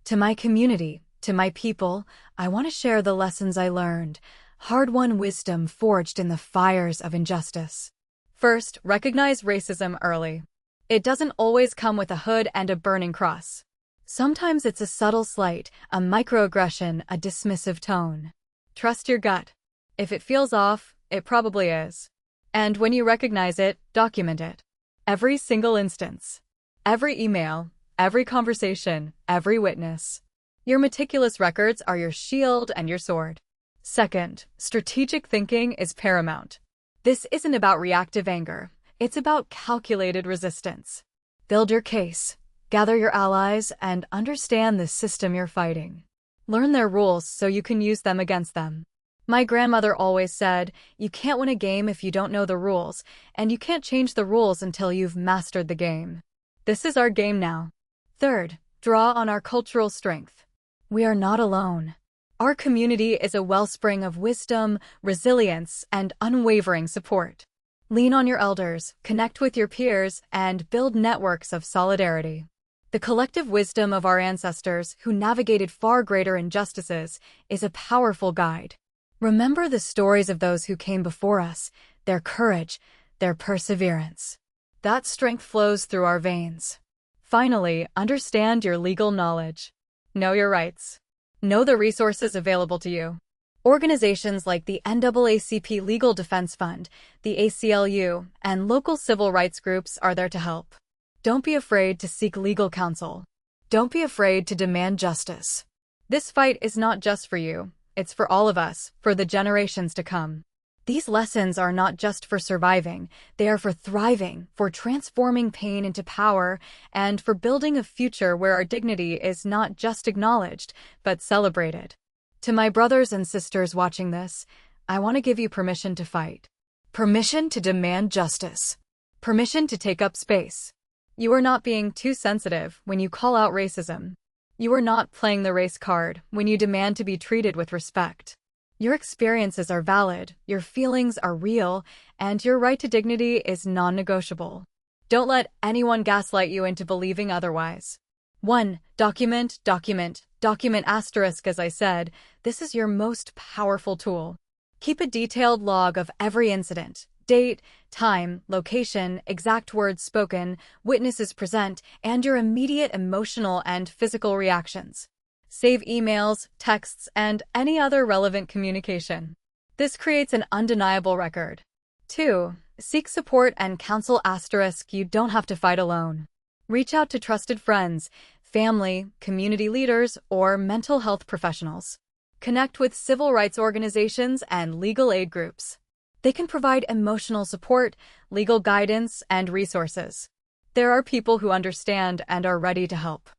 To my community, to my people, I want to share the lessons I learned, hard-won wisdom forged in the fires of injustice. First, recognize racism early. It doesn't always come with a hood and a burning cross. Sometimes it's a subtle slight, a microaggression, a dismissive tone. Trust your gut. If it feels off, it probably is. And when you recognize it, document it. Every single instance. Every email, every conversation, every witness. Your meticulous records are your shield and your sword. Second, strategic thinking is paramount. This isn't about reactive anger. It's about calculated resistance. Build your case. Gather your allies and understand the system you're fighting. Learn their rules so you can use them against them. My grandmother always said, you can't win a game if you don't know the rules, and you can't change the rules until you've mastered the game. This is our game now. Third, draw on our cultural strength. We are not alone. Our community is a wellspring of wisdom, resilience, and unwavering support. Lean on your elders, connect with your peers, and build networks of solidarity. The collective wisdom of our ancestors, who navigated far greater injustices, is a powerful guide. Remember the stories of those who came before us, their courage, their perseverance. That strength flows through our veins. Finally, understand your legal knowledge. Know your rights. Know the resources available to you. Organizations like the NAACP Legal Defense Fund, the ACLU, and local civil rights groups are there to help. Don't be afraid to seek legal counsel. Don't be afraid to demand justice. This fight is not just for you, it's for all of us, for the generations to come. These lessons are not just for surviving, they are for thriving, for transforming pain into power, and for building a future where our dignity is not just acknowledged, but celebrated. To my brothers and sisters watching this, I want to give you permission to fight. Permission to demand justice. Permission to take up space. You are not being too sensitive when you call out racism. You are not playing the race card when you demand to be treated with respect. Your experiences are valid, your feelings are real, and your right to dignity is non-negotiable. Don't let anyone gaslight you into believing otherwise. 1. Document. As I said, this is your most powerful tool. Keep a detailed log of every incident. Date, time, location, exact words spoken, witnesses present, and your immediate emotional and physical reactions. Save emails, texts, and any other relevant communication. This creates an undeniable record. 2. Seek support and counsel. You don't have to fight alone. Reach out to trusted friends, family, community leaders, or mental health professionals. Connect with civil rights organizations and legal aid groups. They can provide emotional support, legal guidance, and resources. There are people who understand and are ready to help.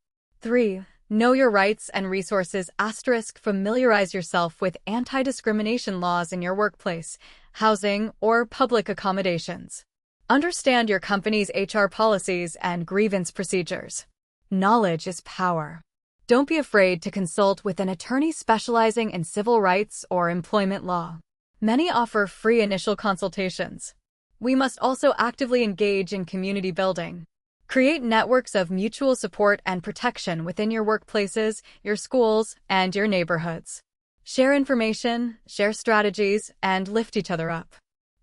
3. Know your rights and resources. Familiarize yourself with anti-discrimination laws in your workplace, housing, or public accommodations. Understand your company's HR policies and grievance procedures. Knowledge is power. Don't be afraid to consult with an attorney specializing in civil rights or employment law. Many offer free initial consultations. We must also actively engage in community building. Create networks of mutual support and protection within your workplaces, your schools, and your neighborhoods. Share information, share strategies, and lift each other up.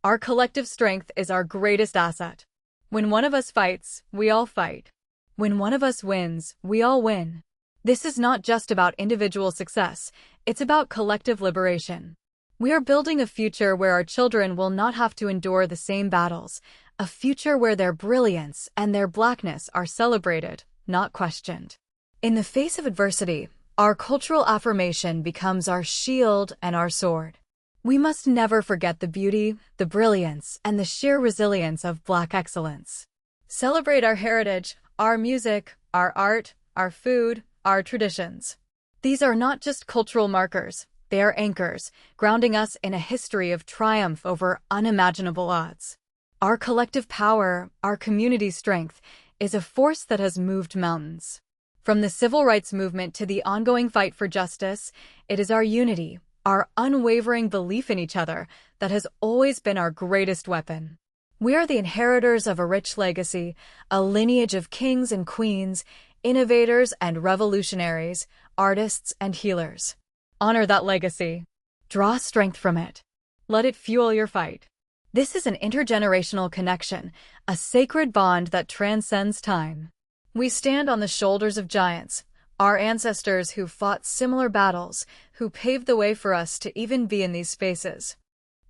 Our collective strength is our greatest asset. When one of us fights, we all fight. When one of us wins, we all win. This is not just about individual success, it's about collective liberation. We are building a future where our children will not have to endure the same battles, a future where their brilliance and their blackness are celebrated, not questioned. In the face of adversity, our cultural affirmation becomes our shield and our sword. We must never forget the beauty, the brilliance, and the sheer resilience of Black excellence. Celebrate our heritage, our music, our art, our food, our traditions. These are not just cultural markers, they are anchors, grounding us in a history of triumph over unimaginable odds. Our collective power, our community strength, is a force that has moved mountains. From the civil rights movement to the ongoing fight for justice, it is our unity, our unwavering belief in each other, that has always been our greatest weapon. We are the inheritors of a rich legacy, a lineage of kings and queens, innovators and revolutionaries, artists and healers. Honor that legacy. Draw strength from it. Let it fuel your fight. This is an intergenerational connection, a sacred bond that transcends time. We stand on the shoulders of giants, our ancestors who fought similar battles, who paved the way for us to even be in these spaces.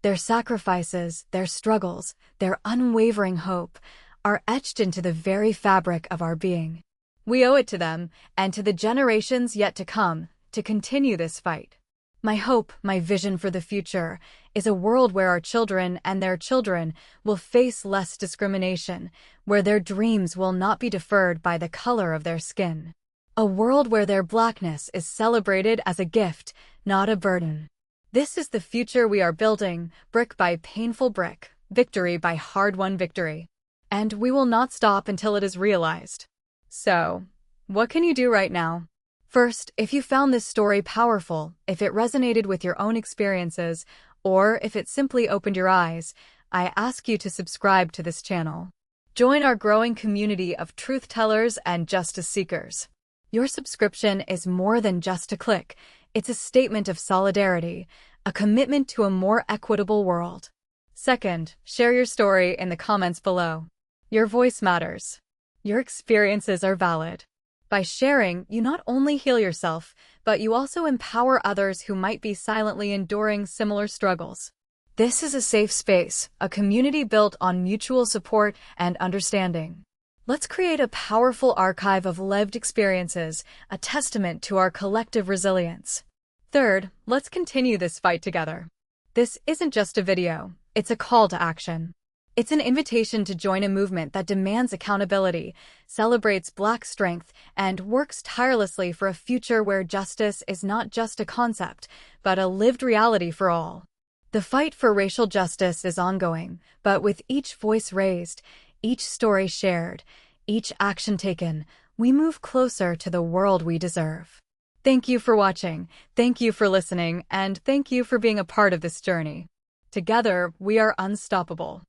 Their sacrifices, their struggles, their unwavering hope are etched into the very fabric of our being. We owe it to them, and to the generations yet to come, to continue this fight. My hope, my vision for the future, is a world where our children and their children will face less discrimination, where their dreams will not be deferred by the color of their skin. A world where their blackness is celebrated as a gift, not a burden. This is the future we are building, brick by painful brick, victory by hard-won victory. And we will not stop until it is realized. So, what can you do right now? First, if you found this story powerful, if it resonated with your own experiences, or if it simply opened your eyes, I ask you to subscribe to this channel. Join our growing community of truth tellers and justice seekers. Your subscription is more than just a click. It's a statement of solidarity, a commitment to a more equitable world. Second, share your story in the comments below. Your voice matters. Your experiences are valid. By sharing, you not only heal yourself, but you also empower others who might be silently enduring similar struggles. This is a safe space, a community built on mutual support and understanding. Let's create a powerful archive of lived experiences, a testament to our collective resilience. Third, let's continue this fight together. This isn't just a video, it's a call to action. It's an invitation to join a movement that demands accountability, celebrates Black strength, and works tirelessly for a future where justice is not just a concept, but a lived reality for all. The fight for racial justice is ongoing, but with each voice raised, each story shared, each action taken, we move closer to the world we deserve. Thank you for watching, thank you for listening, and thank you for being a part of this journey. Together, we are unstoppable.